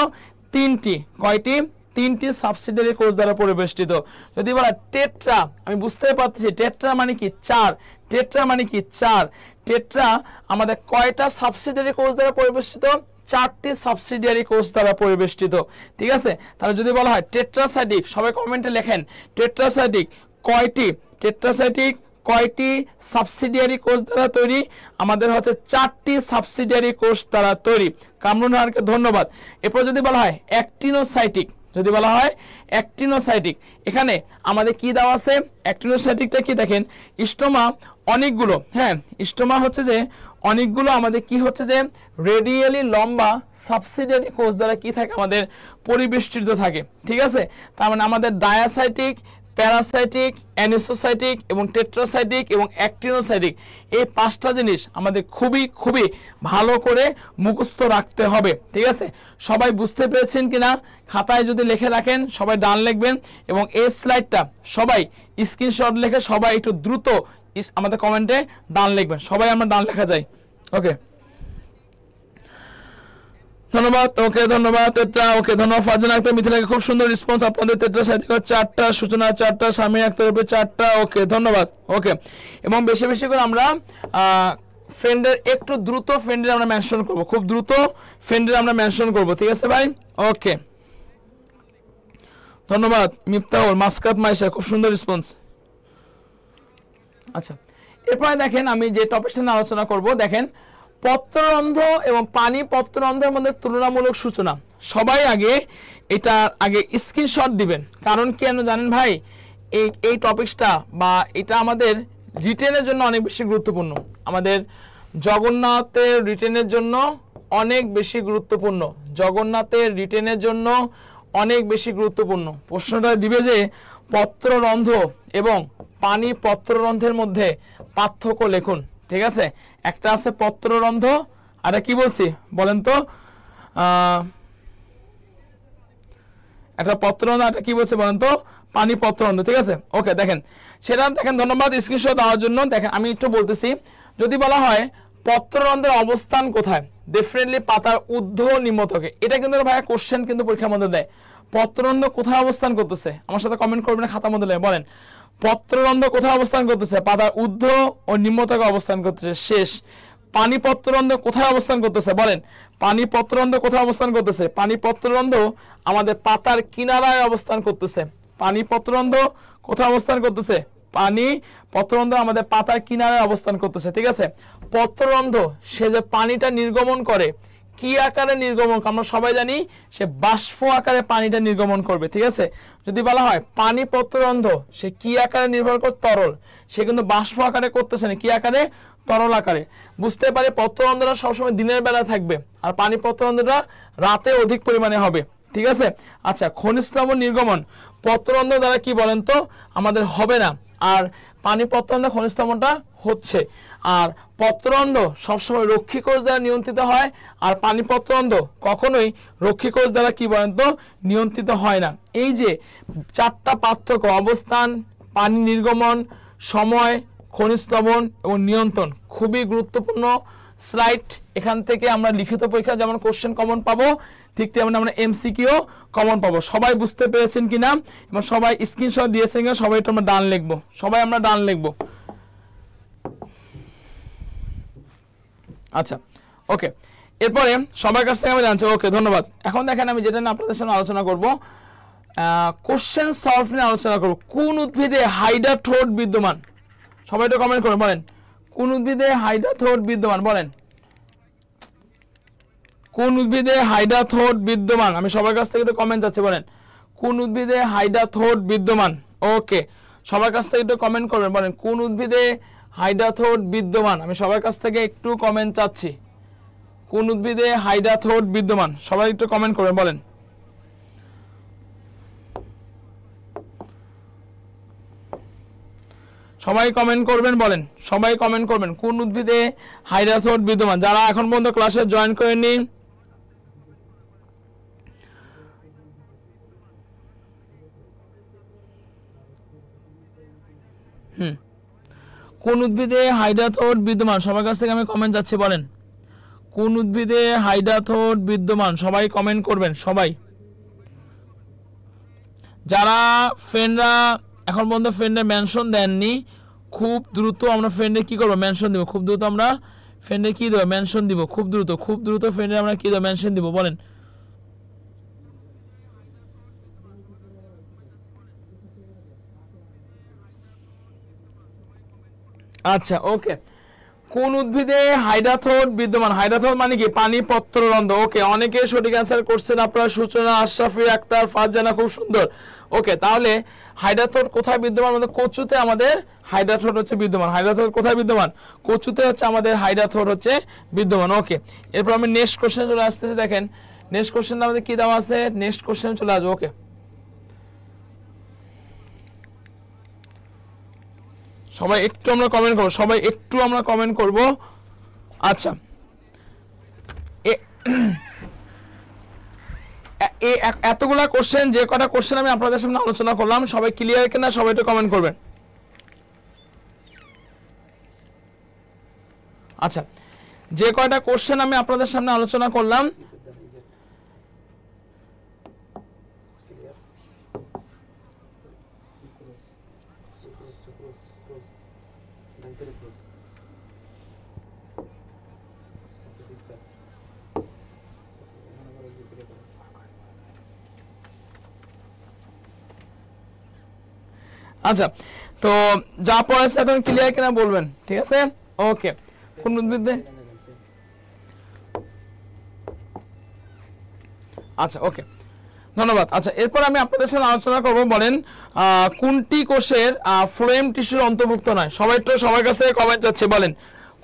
A: তিনটি। কয়টি? তিনটি সাবসিডিয়ারি কোষ দ্বারা পরিবেষ্টিত। যদি বলা টেট্রা, আমি বুঝতে পারতেছি টেট্রা মানে কি চার, টেট্রা মানে কি চার, টেট্রা আমাদের কয়টা সাবসিডিয়ারি কোষ দ্বারা পরিবেষ্টিত, চারটি সাবসিডিয়ারি কোষ দ্বারা পরিবেষ্টিত। ঠিক আছে, তাহলে যদি বলা হয় টেট্রাসাইটিক, সবাই কমেন্টে লেখেন টেট্রাসাইটিক কয়টি, টেট্রাসাইটিক কয়টি সাবসিডিয়ারি কোষ দ্বারা তৈরি, আমাদের হচ্ছে চারটি সাবসিডিয়ারি কোষ দ্বারা তৈরি। কামরুন হারকে ধন্যবাদ। এরপর যদি বলা হয় অ্যাক্টিনোসাইটিক, যদি বলা হয় অ্যাক্টিনোসাইটিক, এখানে আমাদের কি দেওয়া আছে, অ্যাক্টিনোসাইটিকটা কি দেখেন স্টোমা অনেকগুলো, হ্যাঁ স্টোমা হচ্ছে যে অনেকগুলো আমাদের কি হচ্ছে যে রেডিয়ালি লম্বা সাবসিডিয়ারি কোষ দ্বারা কি থাকে আমাদের পরিবেষ্টিত থাকে। ঠিক আছে, তার মানে আমাদের ডায়াসাইটিক, প্যারাসাইটিক, অ্যানিসোসাইটিক এবং টেট্রাসাইটিক এবং অ্যাক্টিনোসাইটিক এই পাঁচটা জিনিস আমাদের খুবই খুবই ভালো করে মুখস্থ রাখতে হবে। ঠিক আছে, সবাই বুঝতে পেরেছেন কিনা খাতায় যদি লিখে রাখেন সবাই ডান লিখবেন এবং এই স্লাইডটা সবাই স্ক্রিনশট লিখে সবাই একটু দ্রুত আমাদের কমেন্টে ডান লিখবেন, সবাই আমরা ডান লেখা যায়। ওকে ধন্যবাদ, ওকে ধন্যবাদ টেট্রা, ওকে ধন্যবাদ ফারজানা আক্তার, মিথিলাকে খুব সুন্দর রেসপন্স আপনাদের টেট্রাসাইটিক চারটা, সূচনা চারটা, স্বামী আক্তার উপরে চারটা, ওকে ধন্যবাদ। ওকে এবং বেশি বেশি করে আমরা ফ্রেন্ডের একটু দ্রুত ফ্রেন্ডের আমরা মেনশন করব, খুব দ্রুত ফ্রেন্ডের আমরা মেনশন করব। ঠিক আছে ভাই, ওকে ধন্যবাদ মিফতাহুল, মাসকাত মাইশা, খুব সুন্দর রেসপন্স। আচ্ছা এরপরে দেখেন আমি যে টপিকটা নিয়ে আলোচনা করব, দেখেন পত্ররন্ধ্র এবং পানি পত্ররন্ধ্রের মধ্যে তুলনামূলক সূচনা। সবাই আগে এটা আগে স্ক্রিনশট দিবেন, কারণ কেন জানেন ভাই এই টপিকটা বা এটা আমাদের রিটেনের জন্য অনেক বেশি গুরুত্বপূর্ণ, আমাদের জগন্নাথের রিটেনের জন্য অনেক বেশি গুরুত্বপূর্ণ, জগন্নাথের রিটেনের জন্য অনেক বেশি গুরুত্বপূর্ণ। প্রশ্নটা দিবে যে পত্ররন্ধ্র এবং পানি পত্ররন্ধ্রের মধ্যে পার্থক্য লিখুন। ঠিক আছে, একটা আছে পত্ররন্ধ্র আর কি বলছি বলেন তো, একটা পত্ররন্ধ্র আর কি বলছে বলেন তো, পানি পত্ররন্ধ্র। ঠিক আছে, ওকে দেখেন সেটা দেখেন, ধন্যবাদ স্ক্রিনশট দেওয়ার জন্য। দেখেন আমি একটু বলতেছি, যদি বলা হয় পত্ররন্ধ্রের অবস্থান কোথায়, ডেফিনেটলি পাতার ঊর্ধ্ব নিম্নতকে, এটা কিন্তু ভাই কোশ্চেন কিন্তু পরীক্ষার মধ্যে দেয়। পত্ররন্ধ্র কোথায় অবস্থান করতেছে, আমার সাথে কমেন্ট করবেন খাতার মধ্যে বলেন পত্ররন্ধ্র কোথায় অবস্থান করতেছে, পাতার ঊর্ধ্ব ও নিম্নতকে অবস্থান করতেছে। শেষ। পানি পত্ররন্ধ্র কোথায় অবস্থান করতেছে বলেন, পানি পত্ররন্ধ্র কোথায় অবস্থান করতেছে, পানি পত্ররন্ধ্র আমাদের পাতার কিনারায় অবস্থান করতেছে। পানি পত্ররন্ধ্র কোথায় অবস্থান করতেছে, পানি পত্ররন্ধ্র আমাদের পাতার কিনারায় অবস্থান করতেছে। ঠিক আছে, পত্ররন্ধ্র সে যে পানিটা নির্গমন করে কি আকারে নির্গমন, আমরা সবাই জানি সে বাষ্প আকারে পানিটা নির্গমন করবে। ঠিক আছে, যদি বলা হয় পানি পত্ররন্ধ্র সে কি আকারে নির্ভর করে, তরল, সে কিন্তু বাষ্প আকারে করতেছে না, কি আকারে, তরল আকারে। বুঝতে পারে পত্ররন্ধ্রটা সবসময় দিনের বেলা থাকবে আর পানি পত্ররন্ধ্রটা রাতে অধিক পরিমাণে হবে। ঠিক আছে, আচ্ছা খনিজ লবণ নির্গমন পত্ররন্ধ্র দ্বারা কি বলেন তো আমাদের হবে না, আর পানি পত্ররন্ধ্র খনিজ লবণটা হচ্ছে। আর পত্ররন্ধ্র সবসময় রক্ষীকোষ দ্বারা নিয়ন্ত্রিত হয় আর পানি পত্ররন্ধ্র কখনোই রক্ষীকোষ দ্বারা কি বলেন তো নিয়ন্ত্রিত হয় না। এই যে চারটা পার্থক্য, অবস্থান, পানি নির্গমন, সময়, খনিজ লবণ এবং নিয়ন্ত্রণ, খুবই গুরুত্বপূর্ণ স্লাইড। এখান থেকে আমরা লিখিত পরীক্ষা যেমন কোশ্চেন কমন পাবো, ঠিক তেমন আমরা এমসিকিউ কমন পাবো। সবাই বুঝতে পেরেছেন কিনা এবং সবাই স্ক্রিনশট দিয়েছেন কিনা, সবাই একটু আমরা ডান লিখবো, সবাই আমরা ডান লিখবো। আচ্ছা ওকে, এরপরে সবার কাছ থেকে আমি জানছি, ওকে ধন্যবাদ। এখন দেখেন আমি যেটা আপনাদের সামনে আলোচনা করবো, কোশ্চেন সলভ নিয়ে আলোচনা করবো। কোন উদ্ভিদে হাইডা ঠোঁট বিদ্যমান, সবাই একটু কমেন্ট করুন, বলেন কোন উদ্ভিদে হাইডা ঠোঁট বিদ্যমান, বলেন কোন উদ্ভিদে হাইডা ঠোঁট বিদ্যমান, আমি সবার কাছ থেকে একটু কমেন্ট যাচ্ছে, বলেন কোন উদ্ভিদে হাইডা ঠোঁট বিদ্যমান। ওকে সবার কাছ থেকে একটু কমেন্ট করবেন, বলেন কোন উদ্ভিদে হাইডা ঠোঁট বিদ্যমান, আমি সবার কাছ থেকে একটু কমেন্ট চাচ্ছি, কোন উদ্ভিদে হাইডা ঠোঁট বিদ্যমান, সবাই একটু কমেন্ট করবেন বলেন। সবাই কমেন্ট করবেন, বলেন সবাই কমেন্ট করবেন কোন উদ্ভিদে হাইড্রাথোড বিদ্যমান। যারা এখন পর্যন্ত ক্লাসে জয়েন করেননি কোন উদ্ভিদে হাইড্রাথোড বিদ্যমান, সবার কাছ থেকে আমি কমেন্ট যাচ্ছি, বলেন কোন উদ্ভিদে হাইড্রাথোড বিদ্যমান। সবাই কমেন্ট করবেন সবাই। যারা ফ্রেন্ডরা এখন পর্যন্ত ফ্রেন্ডে মেনশন দেননি, খুব দ্রুত আমরা ফ্রেন্ডে কি করবো, মেনশন দিব। খুব দ্রুত আমরা ফ্রেন্ডে কি দেবো, মেনশন দিব। খুব দ্রুত ফ্রেন্ডে আমরা কি দেবো, মেনশন দিব, বলেন। আচ্ছা ওকে, কোন উদ্ভিদে হাইড্রাথোড বিদ্যমান। হাইড্রাথোড মানে কি, পানি পত্ররন্ধ্র। ওকে, অনেকে সঠিক অ্যান্সার করছেন আপনারা, সূচনা, আশরাফি আক্তার, ফারজানা, খুব সুন্দর। ওকে, তাহলে হাইড্রাথোড কোথায় বিদ্যমান, আমাদের কচুতে আমাদের হাইড্রাথোড হচ্ছে বিদ্যমান। হাইড্রাথোড কোথায় বিদ্যমান, কচুতে হচ্ছে আমাদের হাইড্রাথোড হচ্ছে বিদ্যমান। ওকে, এরপর আমি নেক্সট কোশ্চেনে চলে আসতেছি। দেখেন নেক্সট কোশ্চেনটা আমাদের কি দেওয়া আছে, নেক্সট কোশ্চেনে চলে আসবো। ওকে, সবাই একটু আমরা কমেন্ট করবো, সবাই একটু আমরা কমেন্ট করব। আচ্ছা, এতগুলা কোশ্চেন, যে কটা কোশ্চেন আমি আপনাদের সামনে আলোচনা করলাম, সবাই ক্লিয়ার কিনা সবাই একটু কমেন্ট করবেন। আচ্ছা, যে কয়টা কোশ্চেন আমি আপনাদের সামনে আলোচনা করলাম, আচ্ছা তো যা পড়েছে এখন ক্লিয়ার কিনা বলবেন, ঠিক আছে। ওকে, কোন উদ্ভিদে, আচ্ছা ওকে ধন্যবাদ। আচ্ছা, এরপর আমি আপনাদের সাথে আলোচনা করব, বলেন কোনটি কোষের ফ্লোয়েম টিস্যুর অন্তর্ভুক্ত নয়। সবাই তো সবার কাছে কমেন্ট যাচ্ছে, বলেন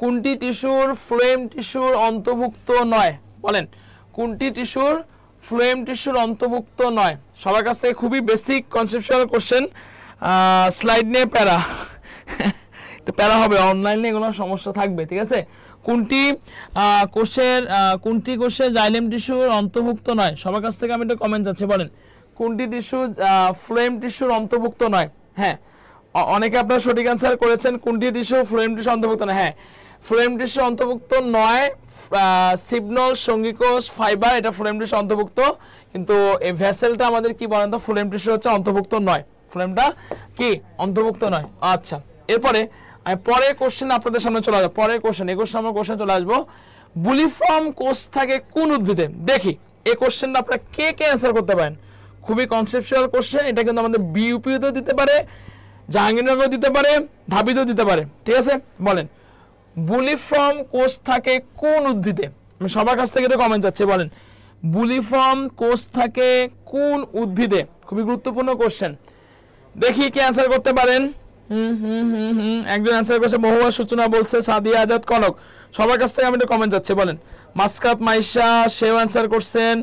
A: কোনটি টিস্যুর ফ্লোয়েম টিস্যুর অন্তর্ভুক্ত নয়, বলেন কোনটি টিস্যুর ফ্লোয়েম টিস্যুর অন্তর্ভুক্ত নয়। সবার কাছ থেকে খুবই বেসিক কনসেপচুয়াল কোশ্চেন, স্লাইড নিয়ে প্যারা প্যারা হবে, অনলাইনে এগুলো সমস্যা থাকবে, ঠিক আছে। কোনটি কোষের জাইলেম টিস্যুর অন্তর্ভুক্ত নয়, সবার কাছ থেকে আমি একটু কমেন্ট যাচ্ছে, বলেন কোনটি টিস্যু ফ্লোয়েম টিস্যুর অন্তর্ভুক্ত নয়। হ্যাঁ, অনেকে আপনারা সঠিক অ্যান্সার করেছেন, কোনটি টিস্যু ফ্লোয়েম টিস্যু অন্তর্ভুক্ত নয়। হ্যাঁ, ফ্লোয়েম টিস্যু অন্তর্ভুক্ত নয়, সিগনল সঙ্গীকোষ ফাইবার এটা ফ্লোয়েম টিস্যু অন্তর্ভুক্ত, কিন্তু এই ভেসেলটা আমাদের কি বলেন তো, ফ্লোয়েম টিস্যু হচ্ছে অন্তর্ভুক্ত নয়, ফ্লোয়েমটা কি অন্তর্ভুক্ত নয়। আচ্ছা, এরপরে আমি পরের কোশ্চেন আপনাদের সামনে চলে আসবো। পরের কোশ্চেন, এই কোশ্চেন আমরা কোশ্চেন চলে আসবো, বুলিফর্ম কোষ থাকে কোন উদ্ভিদে। দেখি এই কোশ্চেনটা আপনারা কে কে অ্যান্সার করতে পারেন। খুবই কনসেপচুয়াল কোশ্চেন, এটা কিন্তু আমাদের বিইউপিতেও দিতে পারে, জাহাঙ্গীরনগরেও দিতে পারে, ঢাবিতেও দিতে পারে, ঠিক আছে। বলেন বুলিফর্ম কোষ থাকে কোন উদ্ভিদে। আমি সবার কাছ থেকে কমেন্ট যাচ্ছে, বলেন বুলিফর্ম কোষ থাকে কোন উদ্ভিদে। খুবই গুরুত্বপূর্ণ কোশ্চেন, দেখি কে অ্যান্সার করতে পারেন। একজন অ্যান্সার করছে, মহুয়া সূচনা বলছে, সাদিয়া আজাদ কনক, সবার কাছ থেকে আমি একটু কমেন্ট যাচ্ছে, বলেন মাসকাত মাইশা, সেও অ্যান্সার করছেন।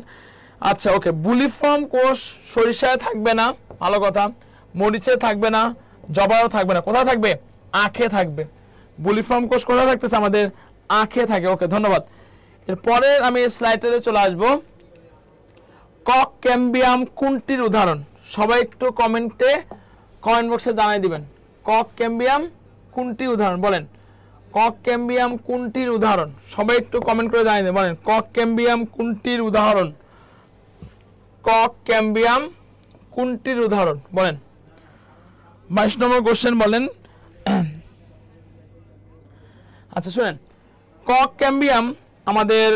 A: আচ্ছা ওকে, বুলিফর্ম কোষ সরিষায় থাকবে না, ভালো কথা, মরিচে থাকবে না, জবাও থাকবে না, কোথায় থাকবে, আখে থাকবে। বুলিফর্ম কোষ কোথায় থাকতেছে, আমাদের আখে থাকে। ওকে ধন্যবাদ। এরপরে আমি স্লাইডে চলে আসবো, কক ক্যাম্বিয়াম কোনটির উদাহরণ। সবাই একটু কমেন্ট বক্সে জানাই দিবেন, কক ক্যাম্বিয়াম কোনটির উদাহরণ, বলেন কক ক্যাম্বিয়াম কোনটির উদাহরণ। সবাই একটু কমেন্ট করে জানাই দিবেন, বলেন কক ক্যাম্বিয়াম কোনটির উদাহরণ, কক ক্যাম্বিয়াম কোনটির উদাহরণ, বলেন। 22 নম্বর কোশ্চেন, বলেন। আচ্ছা শুনেন, কক ক্যাম্বিয়াম আমাদের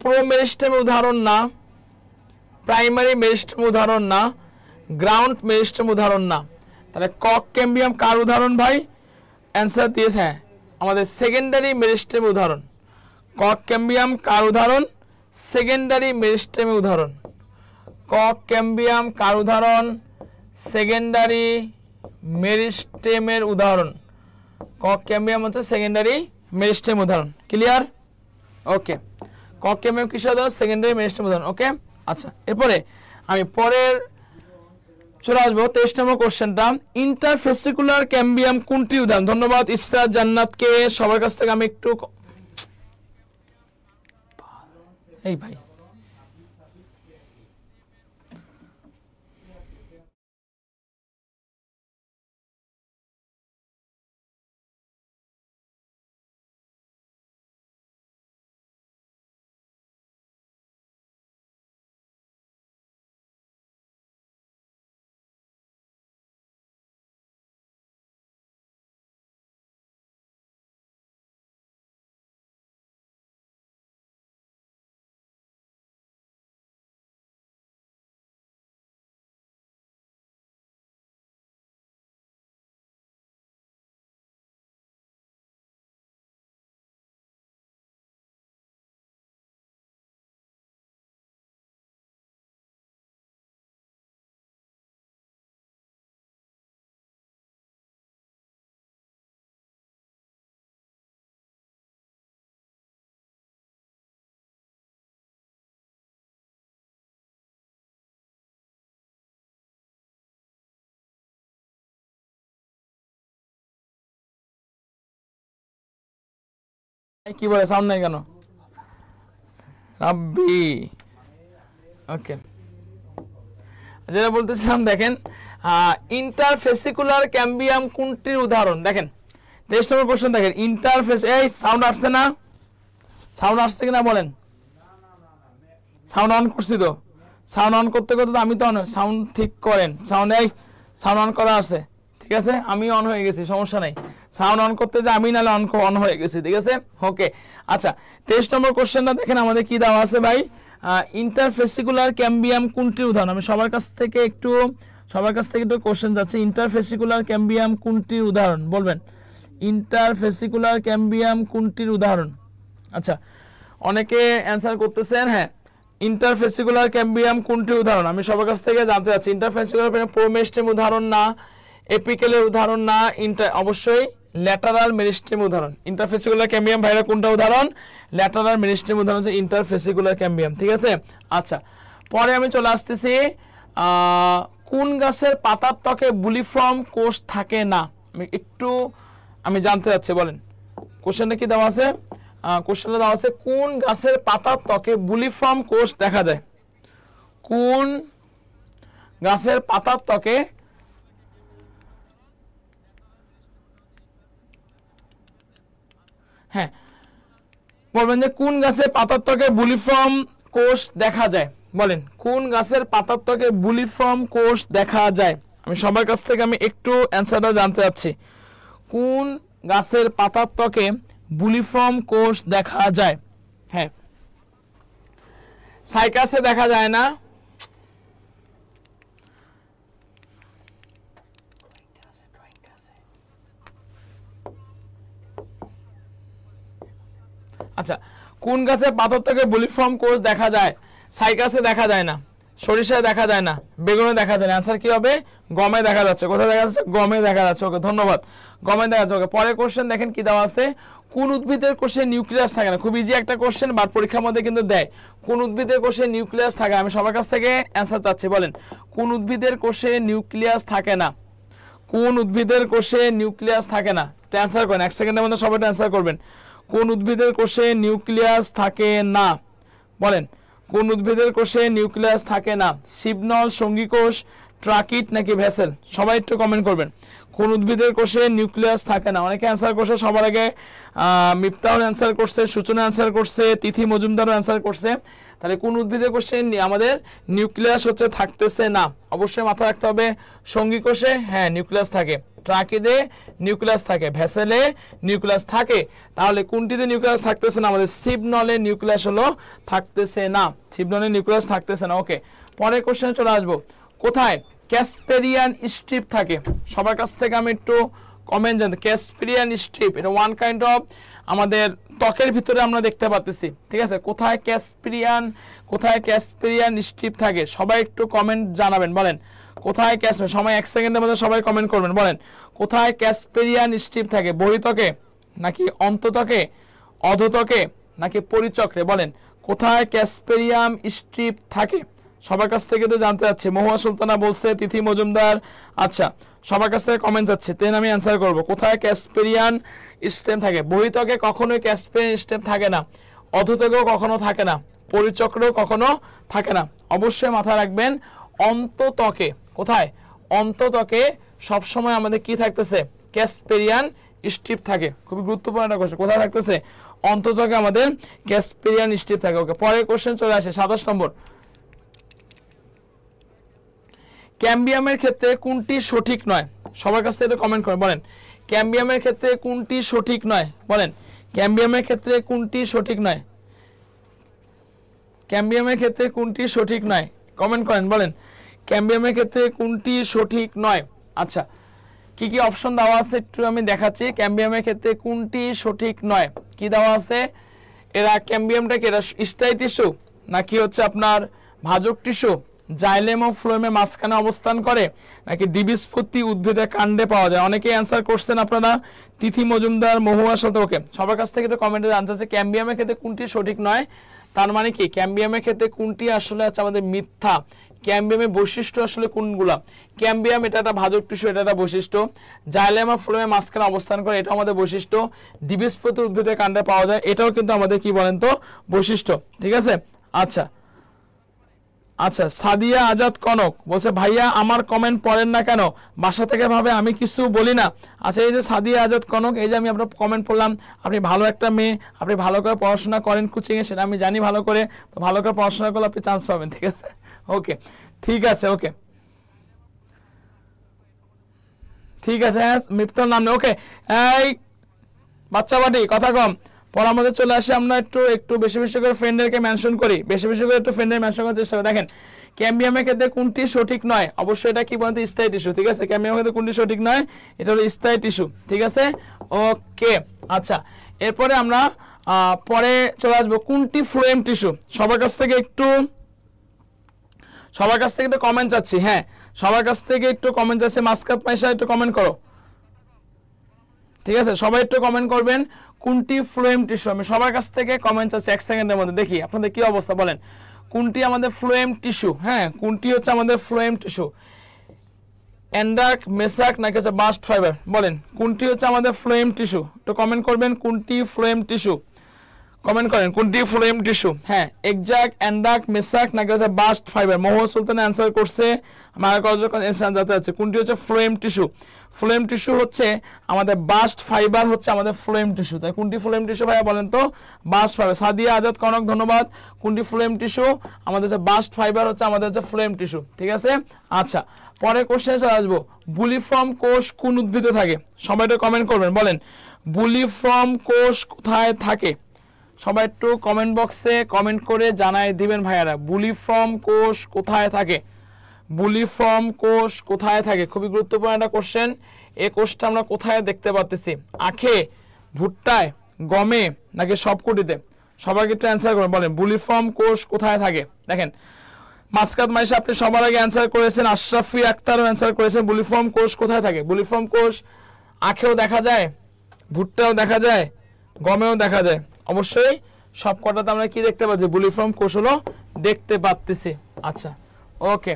A: প্রো মেরিস্টেমের উদাহরণ না, প্রাইমারি মেরিস্টেম উদাহরণ না, গ্রাউন্ড মেরিস্টেম উদাহরণ না, তাহলে কক ক্যাম্বিয়াম কার উদাহরণ ভাই, অ্যান্সার দিয়েছে হ্যাঁ আমাদের সেকেন্ডারি মেরিস্টেম উদাহরণ। কক ক্যাম্বিয়াম কার উদাহরণ, সেকেন্ডারি মেরিস্টেম উদাহরণ। কক ক্যাম্বিয়াম কার উদাহরণ, সেকেন্ডারি মেরিস্টেমের উদাহরণ। কক ক্যাম্বিয়াম হচ্ছে সেকেন্ডারি মেরিস্টেম উদাহরণ, ক্লিয়ার। ওকে, কক ক্যাম্বিয়াম কিসের উদাহরণ, সেকেন্ডারি মেরিস্টেম উদাহরণ। ওকে আচ্ছা, এরপরে আমি পরের চলে আসবো 23 নম্বর কোশ্চেনটা, ইন্টারফেসিকুলার ক্যাম্বিয়াম কোনটি উদাহরণ? ধন্যবাদ ইসরাত জান্নাতকে, সবার কাছ থেকে আমি একটু এই ভাই কি বলে সাউন্ড নাই কেন রাব্বি? ওকে, যেটা বলতেছিলাম দেখেন, ইন্টারফেসিকুলার ক্যাম্বিয়াম কোনটির উদাহরণ? দেখেন 23 নম্বর কোশ্চেন দেখেন, ইন্টারফেস, এই সাউন্ড আসছে না? সাউন্ড আসছে কিনা বলেন? সাউন্ড অন করছি তো, সাউন্ড অন করতে করতে তো আমি তো অন, সাউন্ড ঠিক করেন, সাউন্ড এই সাউন্ড অন করা আছে, ঠিক আছে, আমি অন হয়ে গেছি, সমস্যা নাই, সাউন্ড অন করতে যে আমি নালে অন হয়ে গেছি, ঠিক আছে, ওকে। আচ্ছা 23 নম্বর কোশ্চেনটা দেখেন আমাদের কি দেওয়া আছে ভাই, ইন্টারফেসিকুলার ক্যাম্বিয়াম কোনটির উদাহরণ? আমি সবার কাছ থেকে একটু কোশ্চেন যাচ্ছে, ইন্টারফেসিকুলার ক্যাম্বিয়াম কোনটির উদাহরণ বলবেন? ইন্টারফেসিকুলার ক্যাম্বিয়াম কোনটির উদাহরণ? আচ্ছা অনেকে অ্যান্সার করতেছেন, হ্যাঁ ইন্টারফেসিকুলার ক্যাম্বিয়াম কোনটির উদাহরণ? আমি সবার কাছ থেকে জানতে চাচ্ছি, ইন্টারফেসিকুলার প্রোমেস্টেম উদাহরণ না, এপিকেলের উদাহরণ না, অবশ্যই ল্যাটারাল মেরিস্টেম উদাহরণ। ইন্টারফেসিকুলার ক্যাম্বিয়াম ভাইরা কোনটা উদাহরণ? ল্যাটারাল মেরিস্টেম উদাহরণ হচ্ছে ইন্টারফেসিকুলার ক্যাম্বিয়াম, ঠিক আছে। আচ্ছা পরে আমি চলে আসতেছি, কোন গাছের পাতার ত্বকে বুলিফর্ম কোষ থাকে না? আমি জানতে চাচ্ছি, বলেন কোশ্চেনটা কি দেওয়া আছে? কোশ্চেনটা দেওয়া আছে, কোন গাছের পাতার ত্বকে বুলিফর্ম কোষ দেখা যায়? কোন গাছের পাতার ত্বকে হ্যাঁ বলবেন যে কোন গাছের পাতার ত্বকে বুলিফর্ম কোষ দেখা যায়? বলেন কোন গাছের পাতার ত্বকে বুলিফর্ম কোষ দেখা যায়? আমি সবার কাছ থেকে আমি একটু অ্যান্সারটা জানতে চাচ্ছি, কোন গাছের পাতার ত্বকে বুলিফর্ম কোষ দেখা যায়? হ্যাঁ সাইকাসে দেখা যায় না, আচ্ছা কোন গাছের পাতার ত্বকে বুলিফর্ম কোষ দেখা যায়? সাইকাসে দেখা যায় না, সরিষায় দেখা যায় না, বেগুনে দেখা যায় না, অ্যান্সার কি হবে? গমে দেখা যাচ্ছে। কোথায় দেখা যাচ্ছে? গমে দেখা যাচ্ছে। ওকে ধন্যবাদ, গমে দেখা যাচ্ছে। ওকে পরের কোশ্চেন দেখেন কি দেওয়া আছে, কোন উদ্ভিদের কোষে নিউক্লিয়াস থাকে না? খুব ইজি একটা কোশ্চেন, বাট পরীক্ষার মধ্যে কিন্তু দেয়। কোন উদ্ভিদের কোষে নিউক্লিয়াস থাকে? আমি সবার কাছ থেকে অ্যান্সার চাচ্ছি, বলেন কোন উদ্ভিদের কোষে নিউক্লিয়াস থাকে না? কোন উদ্ভিদের কোষে নিউক্লিয়াস থাকে না? অ্যান্সার করেন, 1 সেকেন্ডের মধ্যে সবাই অ্যান্সার করবেন। কোন উদ্ভিদের কোষে নিউক্লিয়াস থাকে না? বলেন কোন উদ্ভিদের কোষে নিউক্লিয়াস থাকে না? শিবনল, সঙ্গী কোষ, ট্রাকিট নাকি ভেসেল? সবাই একটু কমেন্ট করবেন, কোন উদ্ভিদের কোষে নিউক্লিয়াস থাকে না? অনেকে অ্যান্সার করছে, সবার আগে মিফতাহুল অ্যান্সার করছে, সূচনা অ্যান্সার করছে, তিথি মজুমদারও অ্যান্সার করছে। তাহলে কোন উদ্ভিদের কোষে আমাদের নিউক্লিয়াস হচ্ছে থাকতেছে না? অবশ্যই মাথায় রাখতে হবে, সঙ্গী কোষে হ্যাঁ নিউক্লিয়াস থাকে, ট্রাকিডে নিউক্লিয়াস থাকে, ভেসেলে নিউক্লিয়াস থাকে। তাহলে কোনটিতে নিউক্লিয়াস থাকতেছে না? আমাদের শিবনলে নিউক্লিয়াস হলো থাকতেছে না, শিবনলে নিউক্লিয়াস থাকতেছে না। ওকে পরের কোশ্চেনে চলে আসবো, কোথায় ক্যাসপেরিয়ান স্ট্রিপ থাকে? সবার কাছ থেকে আমি একটু কমেন্ট জানতে, ক্যাসপেরিয়ান স্ট্রিপ এটা ওয়ান কাইন্ড অফ আমাদের ত্বকের ভিতরে আমরা দেখতে পাচ্ছি, ঠিক আছে। কোথায় ক্যাসপেরিয়ান স্ট্রিপ থাকে? সবাই একটু কমেন্ট জানাবেন, বলেন কোথায় সময় 1 সেকেন্ডের মধ্যে সবাই কমেন্ট করবেন, বলেন কোথায় ক্যাসপেরিয়ান স্ট্রিপ থাকে? বহিঃত্বকে নাকি অন্তত্বকে, অধোত্বকে নাকি পরিচক্রে? বলেন কোথায় ক্যাসপেরিয়াম স্ট্রিপ থাকে? সবার কাছ থেকে তো জানতে চাচ্ছি। মহুয়া সুলতানা বলছে, তিথি মজুমদার। আচ্ছা, সবার কাছ থেকে কমেন্ট যাচ্ছে, তেন আমি অ্যান্সার করব। কোথায় ক্যাসপেরিয়ান স্টেম থাকে? বহিত্বকে কখনোই ক্যাসপেরিয়ান স্টেম থাকে না, অধোত্বকেও কখনো থাকে না, পরিচক্রেও কখনো থাকে না। অবশ্যই মাথায় রাখবেন, অন্তত্বকে, কোথায়? অন্তত্বকে সবসময় আমাদের কি থাকতেছে? ক্যাসপেরিয়ান স্ট্রিপ থাকে। খুবই গুরুত্বপূর্ণ একটা কোশ্চেন। কোথায় থাকতেছে? অন্তত্বকে আমাদের ক্যাসপেরিয়ান স্ট্রিপ থাকে। ওকে, পরের কোশ্চেন চলে আসে 27 নম্বর। ক্যাম্বিয়ামের ক্ষেত্রে কোনটি সঠিক নয়? সবার কাছ থেকে কমেন্ট করেন, বলেন ক্যাম্বিয়ামের ক্ষেত্রে কোনটি সঠিক নয়? বলেন ক্যাম্বিয়ামের ক্ষেত্রে কোনটি সঠিক নয়? ক্যাম্বিয়ামের ক্ষেত্রে কোনটি সঠিক নয়? কমেন্ট করেন, বলেন ক্যাম্বিয়ামের ক্ষেত্রে কোনটি সঠিক নয়। আচ্ছা, কি কি অপশন দেওয়া আছে একটু আমি দেখাচ্ছি। ক্যাম্বিয়ামের ক্ষেত্রে কোনটি সঠিক নয়, কি দেওয়া আছে? এরা ক্যাম্বিয়ামটা কি এরা স্থায়ী টিস্যু নাকি হচ্ছে আপনার ভাজক টিস্যু, জাইলেম ও ফ্লোয়েমের মাঝখানে অবস্থান করে, নাকি দ্বিবীজপত্রী উদ্ভিদের কাণ্ডে পাওয়া যায়? অনেকেই অ্যান্সার করছেন আপনারা, তিথি মজুমদার, মহুয়া সাথে। ওকে, সবার কাছ থেকে একটু কমেন্টে জানতে চাচ্ছে ক্যাম্বিয়ামের ক্ষেত্রে কোনটি সঠিক নয়। তার মানে কি ক্যাম্বিয়ামের ক্ষেত্রে কোনটি আসলে আছে আমাদের মিথ্যা? ক্যাম্বিয়ামের বৈশিষ্ট্য আসলে কোনগুলা? ক্যাম্বিয়াম এটা একটা ভাজক টিস্যু, এটা একটা বৈশিষ্ট্য। জাইলেম ও ফ্লোয়েমের মাঝখানে অবস্থান করে, এটা আমাদের বৈশিষ্ট্য। দ্বিবীজপত্রী উদ্ভিদের কাণ্ডে পাওয়া যায়, এটাও কিন্তু আমাদের কি বলেন তো বৈশিষ্ট্য। ঠিক আছে। আচ্ছা আচ্ছা, সাদিয়া আজাদ কনক বলছে ভাইয়া আমার কমেন্ট পড়েন না কেন? বাসা থেকে ভাবে আমি কিছু বলি না। আচ্ছা, এই যে সাদিয়া আজাদ কনক, এই যে আমি আপনার কমেন্ট পড়লাম, আপনি ভালো একটা মেয়ে, আপনি ভালো করে পড়াশোনা করেন কোচিংয়ে, সেটা আমি জানি ভালো করে। তো ভালো করে পড়াশোনা করলে আপনি চান্স পাবেন। ঠিক আছে, ওকে, ঠিক আছে, ওকে, ঠিক আছে। হ্যাঁ, মিপ্তর নাম নেই। ওকে, এই বাচ্চা বাটি কথা কম, পর আমাদের চলে আসে। আমরা একটু একটু বেশি বেশি করে ফ্রেন্ডদেরকে মেনশন করি, বেশি বেশি করে একটু ফ্রেন্ডের মেনশন করার চেষ্টা করি। দেখেন ক্যাম্বিয়ামের ক্ষেত্রে কোনটি সঠিক নয়? অবশ্যই এটা কি বলতে স্থায়ী টিস্যু। ঠিক আছে, ক্যাম্বিয়ামের ক্ষেত্রে কোনটি সঠিক নয়? এটা হলো স্থায়ী টিস্যু। ঠিক আছে, ওকে। আচ্ছা, এরপরে আমরা পরে চলে আসবো কোনটি ফ্লোয়েম টিস্যু। সবার কাছ থেকে একটু কমেন্ট চাচ্ছি। হ্যাঁ, সবার কাছ থেকে একটু কমেন্ট চাচ্ছি। মাসকাত মাইশা একটু কমেন্ট করো। ঠিক আছে, সবাই একটু কমেন্ট করবেন কোনটি ফ্লোয়েম টিস্যু। আমি সবার কাছ থেকে কমেন্ট আছে 1 সেকেন্ডের মধ্যে, দেখি আপনাদের কি অবস্থা। বলেন কোনটি আমাদের ফ্লোয়েম টিস্যু? হ্যাঁ, কোনটি হচ্ছে আমাদের ফ্লোয়েম টিস্যু? এন্ডাক, মেসাক নাকি হচ্ছে বাস্ট ফাইবার? বলেন কোনটি হচ্ছে আমাদের ফ্লোয়েম টিস্যু? তো কমেন্ট করবেন কোনটি ফ্লোয়েম টিস্যু, কমেন্ট করেন কোনটি ফ্লোয়েম টিস্যু। হ্যাঁ, এক্সাক, এন্ডাক, মেসাক নাকি হচ্ছে বাস্ট ফাইবার? মহুয়া সুলতান অ্যান্সার করছে, আমার কতজন অ্যান্সার জানতে আছে কোনটি হচ্ছে ফ্লোয়েম টিস্যু। ফ্লোয়েম টিস্যু হচ্ছে আমাদের বাস্ট ফাইবার, হচ্ছে আমাদের ফ্লোয়েম টিস্যু। তাই কোনটি ফ্লোয়েম টিস্যু ভাইয়া বলেন তো? Bast fibre. সাদিয়া আজাদ কনক ধন্যবাদ। কোনটি ফ্লোয়েম টিস্যু? আমাদের হচ্ছে বাস্ট ফাইবার, হচ্ছে আমাদের হচ্ছে ফ্লোয়েম টিস্যু। ঠিক আছে। আচ্ছা, পরের কোশ্চেনে চলে আসবো। বুলিফর্ম কোষ কোন উদ্ভিদে থাকে? সবাই একটু কমেন্ট করবেন, বলেন বুলিফর্ম কোষ কোথায় থাকে? সবাই একটু কমেন্ট বক্সে কমেন্ট করে জানাই দিবেন ভাইয়ারা, বুলিফর্ম কোষ কোথায় থাকে? বুলিফর্ম কোষ কোথায় থাকে? খুবই গুরুত্বপূর্ণ একটা কোশ্চেন। এই কোষটা আমরা কোথায় দেখতে পাচ্ছি? আখে, ভুট্টায়, গমে নাকি সবকটিতে? সবাইকে একটু অ্যান্সার করুন, বলেন বুলিফর্ম কোষ কোথায় থাকে? দেখেন মাসকাত মাইশা আপনি সবার আগে অ্যান্সার করেছেন, আশরাফি আক্তারও অ্যান্সার করেছেন। বুলিফর্ম কোষ কোথায় থাকে? বুলিফর্ম কোষ আখেও দেখা যায়, ভুট্টাও দেখা যায়, গমেও দেখা যায়। অবশ্যই সব কটাতে আমরা কি দেখতে পাচ্ছি? বুলিফর্ম কোষ হলো দেখতে পাচ্ছি। আচ্ছা, ওকে,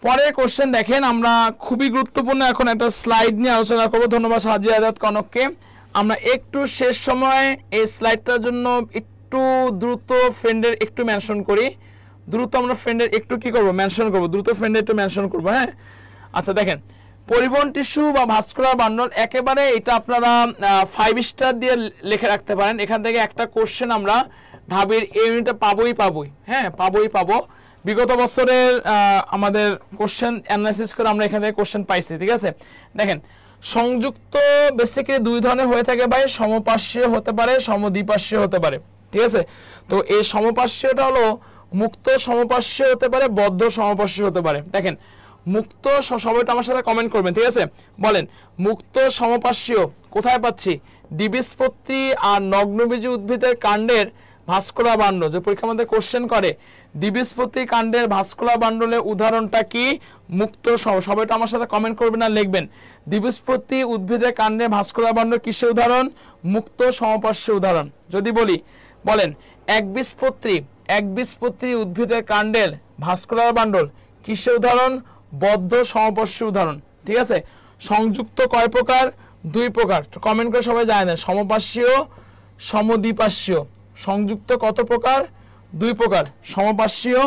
A: পরের কোশ্চেন দেখেন, আমরা খুবই গুরুত্বপূর্ণ এখন একটা স্লাইড নিয়ে আলোচনা করব। ধন্যবাদ সাজিয়া আজাদ কনককে। আমরা একটু শেষ সময় এই স্লাইডটার জন্য একটু দ্রুত ফ্রেন্ডের একটু মেনশন করি। দ্রুত আমরা ফ্রেন্ডের একটু কি করব? মেনশন করব, দ্রুত ফ্রেন্ডের একটু মেনশন করব। হ্যাঁ, আচ্ছা দেখেন, পরিবহন টিস্যু বা ভাস্কুলার বান্ডল একেবারে এটা আপনারা 5 স্টার দিয়ে লিখে রাখতে পারেন। এখান থেকে একটা কোশ্চেন আমরা ঢাবির এই ইউনিটে পাবোই। হ্যাঁ, পাবো। বিগত বছরের আমাদের কোশ্চেন অ্যানালাইসিস করে আমরা এখান থেকে কোশ্চেন পাইছি। ঠিক আছে, দেখেন সংযুক্ত বেসিক্যালি দুই ধরনের হয়ে থাকে ভাই, সমপার্শ্বীয় হতে পারে, সমদ্বিপার্শ্বীয় হতে পারে। ঠিক আছে, তো এই সমপার্শ্বীয়টা হলো মুক্ত সমপার্শ্বীয় হতে পারে, বদ্ধ সমপার্শ্বীয় হতে পারে। দেখেন মুক্ত, সবাইটা আমার সাথে কমেন্ট করবেন। ঠিক আছে, বলেন মুক্ত সমপার্শ্বীয় কোথায় পাচ্ছি? দ্বিবীজপত্রী আর নগ্নবীজী উদ্ভিদের কাণ্ডের ভাস্কুলার বান্ডল। যে পরীক্ষার মধ্যে কোশ্চেন করে দ্বিবীজপত্রী কাণ্ডের ভাস্কুলার বান্ডলের উদাহরণটা কি? মুক্ত। সবাইটা আমার সাথে কমেন্ট করবেন আর লিখবেন দ্বিবীজপত্রী উদ্ভিদের কাণ্ডের ভাস্কুলার বান্ডল কিসের উদাহরণ? মুক্ত সমপার্শ্বীয় উদাহরণ। যদি বলি, বলেন একবীজপত্রী একবীজপত্রী উদ্ভিদের কাণ্ডের ভাস্কুলার বান্ডল কিসের উদাহরণ? বদ্ধ সমপার্শ্বীয় উদাহরণ। ঠিক আছে, সংযুক্ত কয় প্রকার? 2 প্রকার। কমেন্ট করে সবাই জানেন, সমপার্শ্বীয় সমদ্বিপার্শ্বীয়। সংযুক্ত কত প্রকার? 2 প্রকার, সমপার্শ্বীয়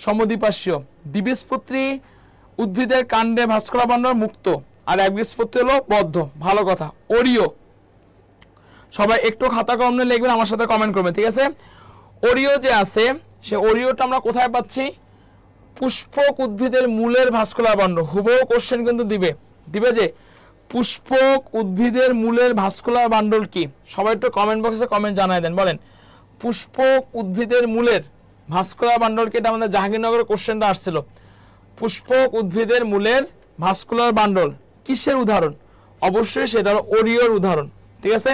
A: সমদ্বিপার্শ্বীয়। দ্বিবীজপত্রী উদ্ভিদের কাণ্ডে ভাস্কুলার বান্ডল মুক্ত, আর একবীজপত্রী হলো বদ্ধ। ভালো কথা। ওরিও, সবাই একটু খাতা কলম নিয়ে লিখবেন, আমার সাথে কমেন্ট করবেন। ঠিক আছে, ওরিও যে আছে, সে ওরিওটা আমরা কোথায় পাচ্ছি? পুষ্পক উদ্ভিদের মূলের ভাস্কুলার বান্ডল। হুবহু কোশ্চেন কিন্তু দিবে যে পুষ্পক উদ্ভিদের মূলের ভাস্কুলার বান্ডল কি? সবাই একটু কমেন্ট বক্সে কমেন্ট জানাই দেন, বলেন পুষ্পক উদ্ভিদের মূলের ভাস্কুলার বান্ডল কি? এটা আমাদের জাহাঙ্গীরনগরের কোশ্চেনটা আসছিল। পুষ্পক উদ্ভিদের মূলের ভাস্কুলার বান্ডল কিসের উদাহরণ? অবশ্যই সেটা হলো ওরিওর উদাহরণ। ঠিক আছে,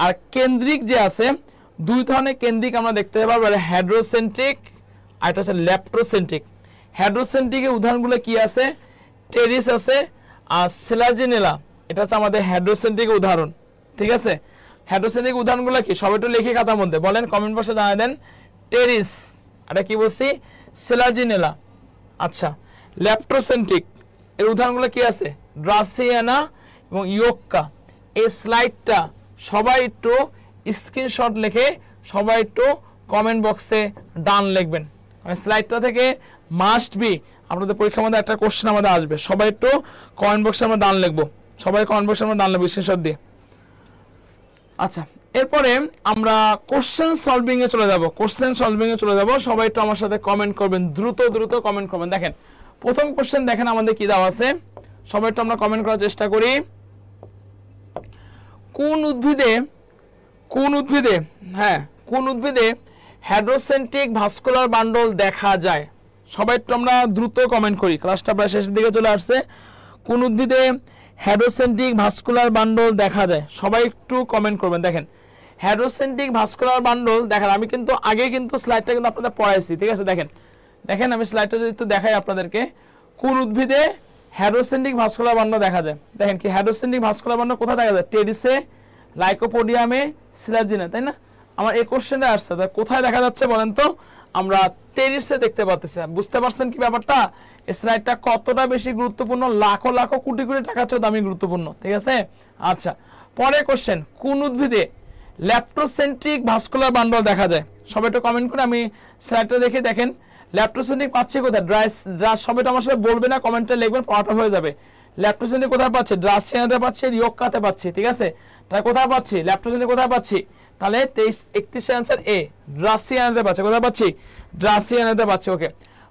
A: আর কেন্দ্রিক যে আছে, 2 ধরনের কেন্দ্রিক আমরা দেখতে পাবো, হাইড্রোসেন্ট্রিক আর এটা হচ্ছে ল্যাপ্টোসেন্ট্রিক। হাইড্রোসেন্ট্রিকের উদাহরণগুলো কি আছে? টেরিস আছে আর সেলাজিনেলা, এটা হচ্ছে আমাদের হাইড্রোসেন্ট্রিক উদাহরণ। ঠিক আছে, হাইড্রোসেন্ট্রিক উদাহরণগুলো কি? সবাই একটু লিখে খাতার মধ্যে বলেন, কমেন্ট বক্সে জানিয়ে দেন। টেরিস, এটা কি বলছি? সেলাজিনেলা। আচ্ছা, ল্যাপ্টোসেন্ট্রিক এর উদাহরণগুলো কি আছে? ড্রাসিয়ানা এবং ইয়োক্কা। এই স্লাইডটা সবাই একটু স্ক্রিনশট লিখে সবাই একটু কমেন্ট বক্সে ডান লিখবেন, মানে স্লাইডটা থেকে মাস্ট বি আপনাদের পরীক্ষার মধ্যে একটা কোশ্চেন আমাদের আসবে। সবাই একটু কমেন্ট বক্সে আমরা ডান লিখবো, সবাই কমেন্ট বক্সে আমরা ডান লিখবো স্ক্রিনশট দিয়ে। আচ্ছা, এরপরে আমরা কোশ্চেন সলভিং এ চলে যাব। সবাই একটু আমার সাথে কমেন্ট করবেন, দ্রুত কমেন্ট করবেন। দেখেন প্রথম কোশ্চেন দেখেন আমাদের কি দেওয়া আছে, সবাই একটু আমরা কমেন্ট করার চেষ্টা করি। কোন উদ্ভিদে হাইড্রোসেন্ট্রিক ভাস্কুলার বান্ডল দেখা যায়? সবাই একটু আমরা দ্রুত কমেন্ট করি, ক্লাসটা প্রায় শেষের দিকে চলে আসছে। কোন উদ্ভিদে হাইড্রোসেন্ট্রিক ভাস্কুলার বান্ডল দেখা যায়? সবাই একটু কমেন্ট করবেন। দেখেন হাইড্রোসেন্ট্রিক ভাস্কুলার বান্ডল দেখেন, আমি কিন্তু আগে কিন্তু স্লাইডটা কিন্তু আপনাদের পড়াইছি। ঠিক আছে, দেখেন আমি স্লাইডটা যদি একটু দেখাই আপনাদেরকে। কোন উদ্ভিদে হাইড্রোসেন্ট্রিক ভাস্কুলার বান্ডল দেখা যায়? দেখেন কি হাইড্রোসেন্ট্রিক ভাস্কুলার বান্ডল কোথায় দেখা যায়? টেরিসে, লাইকোপোডিয়ামে, সিলাজিনা, তাই না? আমার এই কোশ্চেনটা আসছে, কোথায় দেখা যাচ্ছে বলেন তো? আমরা টেরিসে দেখতে পাচ্ছি। বুঝতে পারছেন কি ব্যাপারটা? এই স্লাইডটা কতটা বেশি গুরুত্বপূর্ণ, লাখো কোটি টাকা চেয়ে দামি গুরুত্বপূর্ণ। ঠিক আছে, আচ্ছা পরের কোশ্চেন, কোন উদ্ভিদে ল্যাপ্টোসেন্ট্রিক ভাস্কুলার বান্ডল দেখা যায়? সবাই একটু কমেন্ট করে আমি স্লাইডটা দেখে দেখেন ল্যাপ্টোসেন্ট্রিক পাচ্ছি কোথায়? সবাই তো আমার সাথে বলবে না, কমেন্টে লিখবেন, পড়াটা হয়ে যাবে। ল্যাপ্টোসেন্ট্রিক কোথায় পাচ্ছি? ড্রাসিয়ানাতে পাচ্ছি, ইয়োক্কাতে পাচ্ছি। ঠিক আছে, তাহলে কোথায় পাচ্ছি? ল্যাপ্টোসেন্ট্রিক কোথায় পাচ্ছি? তাহলে 23-31 অ্যান্সার এ, ড্রাসিয়ানাতে পাচ্ছি। কোথায় পাচ্ছি? ড্রাসিয়ানাতে পাচ্ছি। ওকে,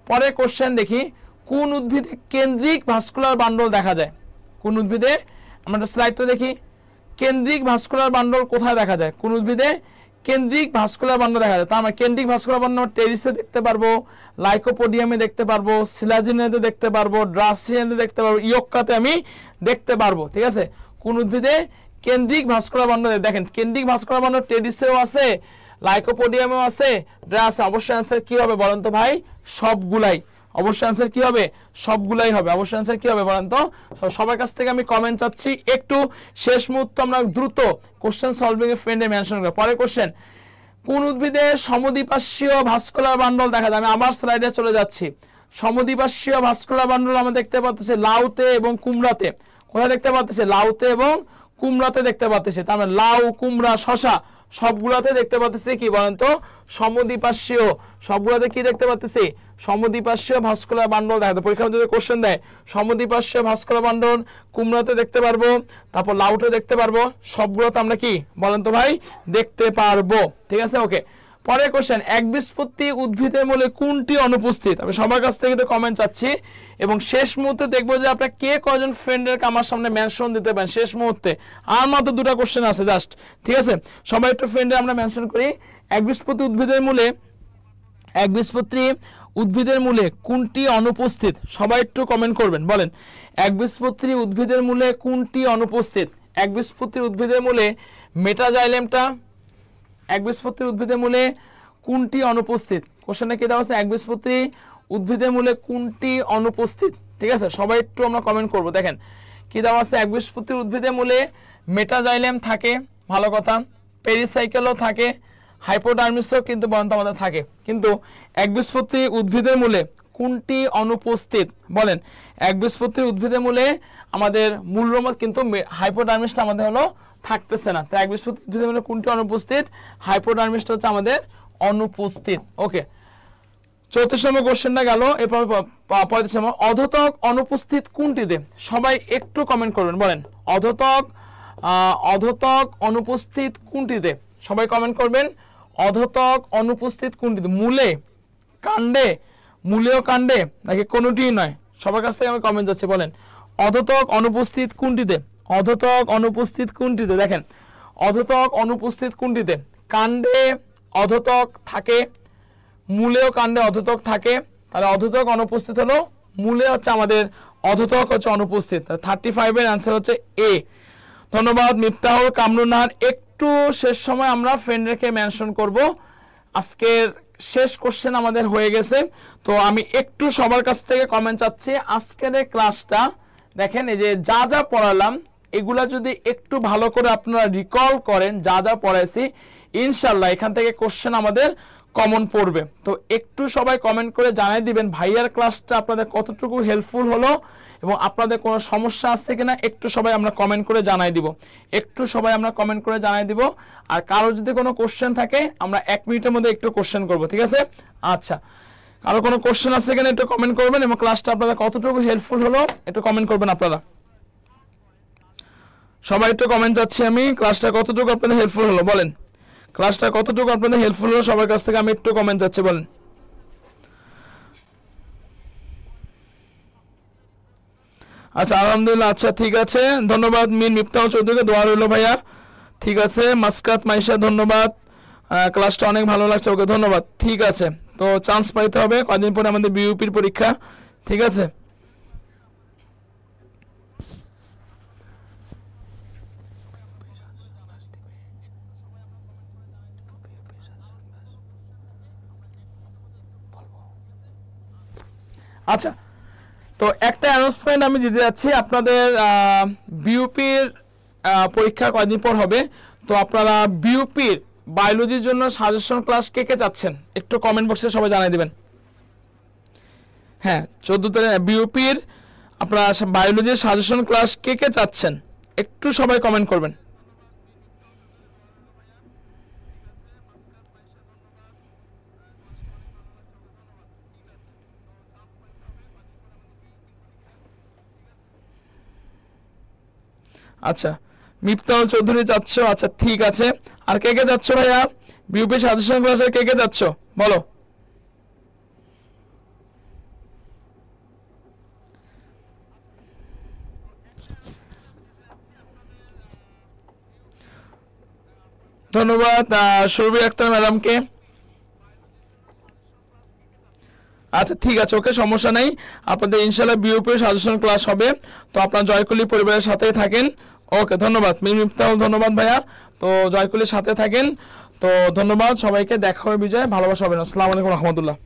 A: পরের কোশ্চেন দেখি, কোন উদ্ভিদে কেন্দ্রিক ভাস্কুলার বান্ডল দেখা যায়? কোন উদ্ভিদে, আমরা স্লাইডটা দেখি, কেন্দ্রিক ভাস্কুলার বান্ডল কোথায় দেখা যায়? কোন উদ্ভিদে কেন্দ্রিক ভাস্কুলার বান্ডল দেখা যায়? তার মানে কেন্দ্রিক ভাস্কুলার বান্ডল টেরিসে দেখতে পারবো, লাইকোপোডিয়ামে দেখতে পারবো, সিলাজিনাতে দেখতে পারবো, ড্রাসিয়ানাতে দেখতে পারবো, ইয়োক্কাতে আমি দেখতে পারবো। ঠিক আছে, কোন উদ্ভিদে কেন্দ্রিক ভাস্কুলার বান্ডল? দেখেন কেন্দ্রিক ভাস্কুলার বান্ডল টেরিসেও আছে, লাইকোপোডিয়ামেও আছে, ড্রাস। অবশ্যই অ্যান্সার কি হবে বলেন তো ভাই? সবগুলাই। অবশ্যই অ্যান্সার কি হবে? সবগুলাই হবে। অবশ্যই অ্যান্সার কি হবে বলেন তো? সবার কাছ থেকে আমি কমেন্ট চাচ্ছি, একটু শেষ মুহূর্তে আমরা দ্রুত কোশ্চেন সলভিং এর ফ্রেন্ডে মেনশন করব। পরের কোশ্চেন, কোন উদ্ভিদে সমদ্বিপার্শ্বীয় ভাস্কুলার বান্ডল দেখা যায়? আমি আবার স্লাইডে চলে যাচ্ছি। সমদ্বিপার্শ্বীয় ভাস্কুলার বান্ডল আমরা দেখতে পাচ্ছি লাউতে এবং কুমড়াতে। কোথায় দেখতে পাচ্ছি? লাউতে এবং কুমড়াতে দেখতে পাচ্ছি। তার মানে লাউ, কুমড়া, শশা সবগুলাতে দেখতে পাচ্ছি কি বলেন তো? সমদ্বিপার্শ্বীয়। সবগুলাতে কি দেখতে পাচ্ছি? সমদ্বিপার্শ্বীয় ভাস্কুলার বান্ডল দেখা যায়। পরীক্ষায় যদি কোশ্চেন দেয় সমদ্বিপার্শ্বীয় ভাস্কুলার বান্ডল কুমড়াতে দেখতে পারবো, তারপর লাউতে দেখতে পারবো, সবগুলোতে আমরা কি বলেন তো ভাই? দেখতে পারবো। ঠিক আছে, ওকে। পরের কোশ্চেন, একবীজপত্রী উদ্ভিদের মূলে কোনটি অনুপস্থিত? আমি সবার কাছ থেকে কমেন্ট চাচ্ছি এবং শেষ মুহূর্তে দেখবো যে আপনারা কে কয়জন ফ্রেন্ডের আমার সামনে মেনশন দিতে পারেন শেষ মুহূর্তে। আর মাত্র 2টা কোশ্চেন আছে জাস্ট। ঠিক আছে, সবাই একটু ফ্রেন্ডে আমরা মেনশন করি। একবীজপত্রী উদ্ভিদের মূলে কোনটি অনুপস্থিত? সবাই একটু কমেন্ট করবেন, বলেন একবীজপত্রী উদ্ভিদের মূলে কোনটি অনুপস্থিত? একবীজপত্রী উদ্ভিদের মূলে মেটাজাইলেমটা। একবীজপত্রী উদ্ভিদের মূলে কোনটি অনুপস্থিত? কোশ্চেনে কি দেওয়া আছে? একবীজপত্রী উদ্ভিদের মূলে কোনটি অনুপস্থিত? ঠিক আছে, সবাই একটু আমরা কমেন্ট করব। দেখেন কি দেওয়া আছে? একবীজপত্রী উদ্ভিদের মূলে মেটাজাইলেম থাকে, ভালো কথা, পেরিসাইকেলও থাকে, হাইপোডার্মিসও কিন্তু বলেন তো আমাদের থাকে। কিন্তু একবীজপত্রী উদ্ভিদের মূলে কোনটি অনুপস্থিত? বলেন, একবীজপত্রী উদ্ভিদের মূলে আমাদের মূলরোম কিন্তু হাইপোডার্মিসটা আমাদের হলো থাকতেছে না। তাই একবীজপত্রী উদ্ভিদের মূলে কোনটি অনুপস্থিত? হাইপোডার্মিসটা হচ্ছে আমাদের অনুপস্থিত। ওকে, 34 নম্বর কোশ্চেনটা গেল। এরপর 35 নম্বর, অধোতক অনুপস্থিত কোনটিতে? সবাই একটু কমেন্ট করবেন, বলেন অধোতক অনুপস্থিত কোনটিতে? সবাই কমেন্ট করবেন, অধোতক অনুপস্থিত কোনটিতে? মূলে, কাণ্ডে, মূলেও কাণ্ডে, নাকি কোনোটিই নয়? সবার কাছ থেকে আমি কমেন্ট যাচ্ছে, বলেন অধোতক অনুপস্থিত কোনটিতে? অধোতক অনুপস্থিত কোনটিতে? দেখেন, অধোতক অনুপস্থিত কোনটিতে? কাণ্ডে অধোতক থাকে, মূলেও কাণ্ডে অধোতক থাকে। তাহলে অধোতক অনুপস্থিত হলো, মূলে হচ্ছে আমাদের অধোতক হচ্ছে অনুপস্থিত। 35 এর आंसर হচ্ছে এ। ধন্যবাদ মিফতাহুল কামরুনার। একটু শেষ সময় আমরা ফ্রেন্ড রেখে মেনশন করব। আজকের শেষ কোশ্চেন আমাদের হয়ে গেছে, তো আমি একটু সবার কাছ থেকে কমেন্ট চাচ্ছি। আজকের এই ক্লাসটা দেখেন, এই যে যা যা পড়ালাম এগুলা যদি একটু ভালো করে আপনারা রিকল করেন, যা যা পড়াইছি, ইনশাল্লাহ এখান থেকে কোশ্চেন আমাদের কমন পড়বে। তো একটু সবাই কমেন্ট করে জানাই দিবেন ভাইয়ার ক্লাসটা আপনাদের কতটুকু হেল্পফুল হলো এবং আপনাদের কোনো সমস্যা আছে কিনা একটু সবাই আমরা কমেন্ট করে জানাই দিব। একটু সবাই আমরা কমেন্ট করে জানাই দিব। আর কারো যদি কোনো কোশ্চেন থাকে আমরা 1 মিনিটের মধ্যে একটু কোশ্চেন করব, ঠিক আছে? আচ্ছা, কারো কোনো কোশ্চেন আছে কিনা একটু কমেন্ট করবেন এবং ক্লাসটা আপনাদের কতটুকু হেল্পফুল হলো একটু কমেন্ট করবেন আপনারা। সবাই একটু কমেন্ট চাচ্ছি আমি, ক্লাসটা কতটুকু আপনাদের হেল্পফুল হলো বলেন। ক্লাসটা কতটুকু আপনাদের হেল্পফুল হলো সবার কাছ থেকে আমি একটু কমেন্ট চাচ্ছি, বলেন। আচ্ছা আলহামদুলিল্লাহ, আচ্ছা ঠিক আছে, ধন্যবাদ মির মিফতাহুল চৌধুরীকে, দোয়া রইল ভাইয়া। ঠিক আছে, মাসকাত মাইশা ধন্যবাদ, ক্লাসটা অনেক ভালো লাগছে, ওকে ধন্যবাদ। ঠিক আছে, তো চান্স পাইতে হবে, কদিন পরে আমাদের বিইউপির পরীক্ষা, ঠিক আছে? আচ্ছা, তো একটা অ্যানাউন্সমেন্ট আমি দিতে যাচ্ছি, আপনাদের বিইউপির পরীক্ষা কয়দিন পর হবে। তো আপনারা বিইউপির বায়োলজির জন্য সাজেশন ক্লাস কে কে চাচ্ছেন একটু কমেন্ট বক্সে সবাই জানিয়ে দিবেন। হ্যাঁ, 14 তারিখ বিইউপির আপনারা বায়োলজির সাজেশন ক্লাস কে কে চাচ্ছেন একটু সবাই কমেন্ট করবেন। আচ্ছা, মিফতাহুল চৌধুরী যাচ্ছ, আচ্ছা ঠিক আছে। আর কে কে যাচ্ছ ভাইয়া বিইউপি সাজেশন ক্লাসে, কে কে যাচ্ছ বলো? ধন্যবাদ সুরভি আক্তার ম্যাডামকে। আচ্ছা ঠিক আছে, ওকে সমস্যা নেই, আপনাদের ইনশাআল্লাহ বিইউপি সাজেশন ক্লাস হবে। তো আপনারা জয়কুলি পরিবারের সাথেই থাকেন। ওকে ধন্যবাদ মির মিফতাহুল, ধন্যবাদ ভাইয়া। তো জয়কুলির সাথে থাকেন। তো ধন্যবাদ সবাইকে, দেখা হবে বিজয়, ভালোবাসা হবে। আসসালামু আলাইকুম রহমতুল্লাহ।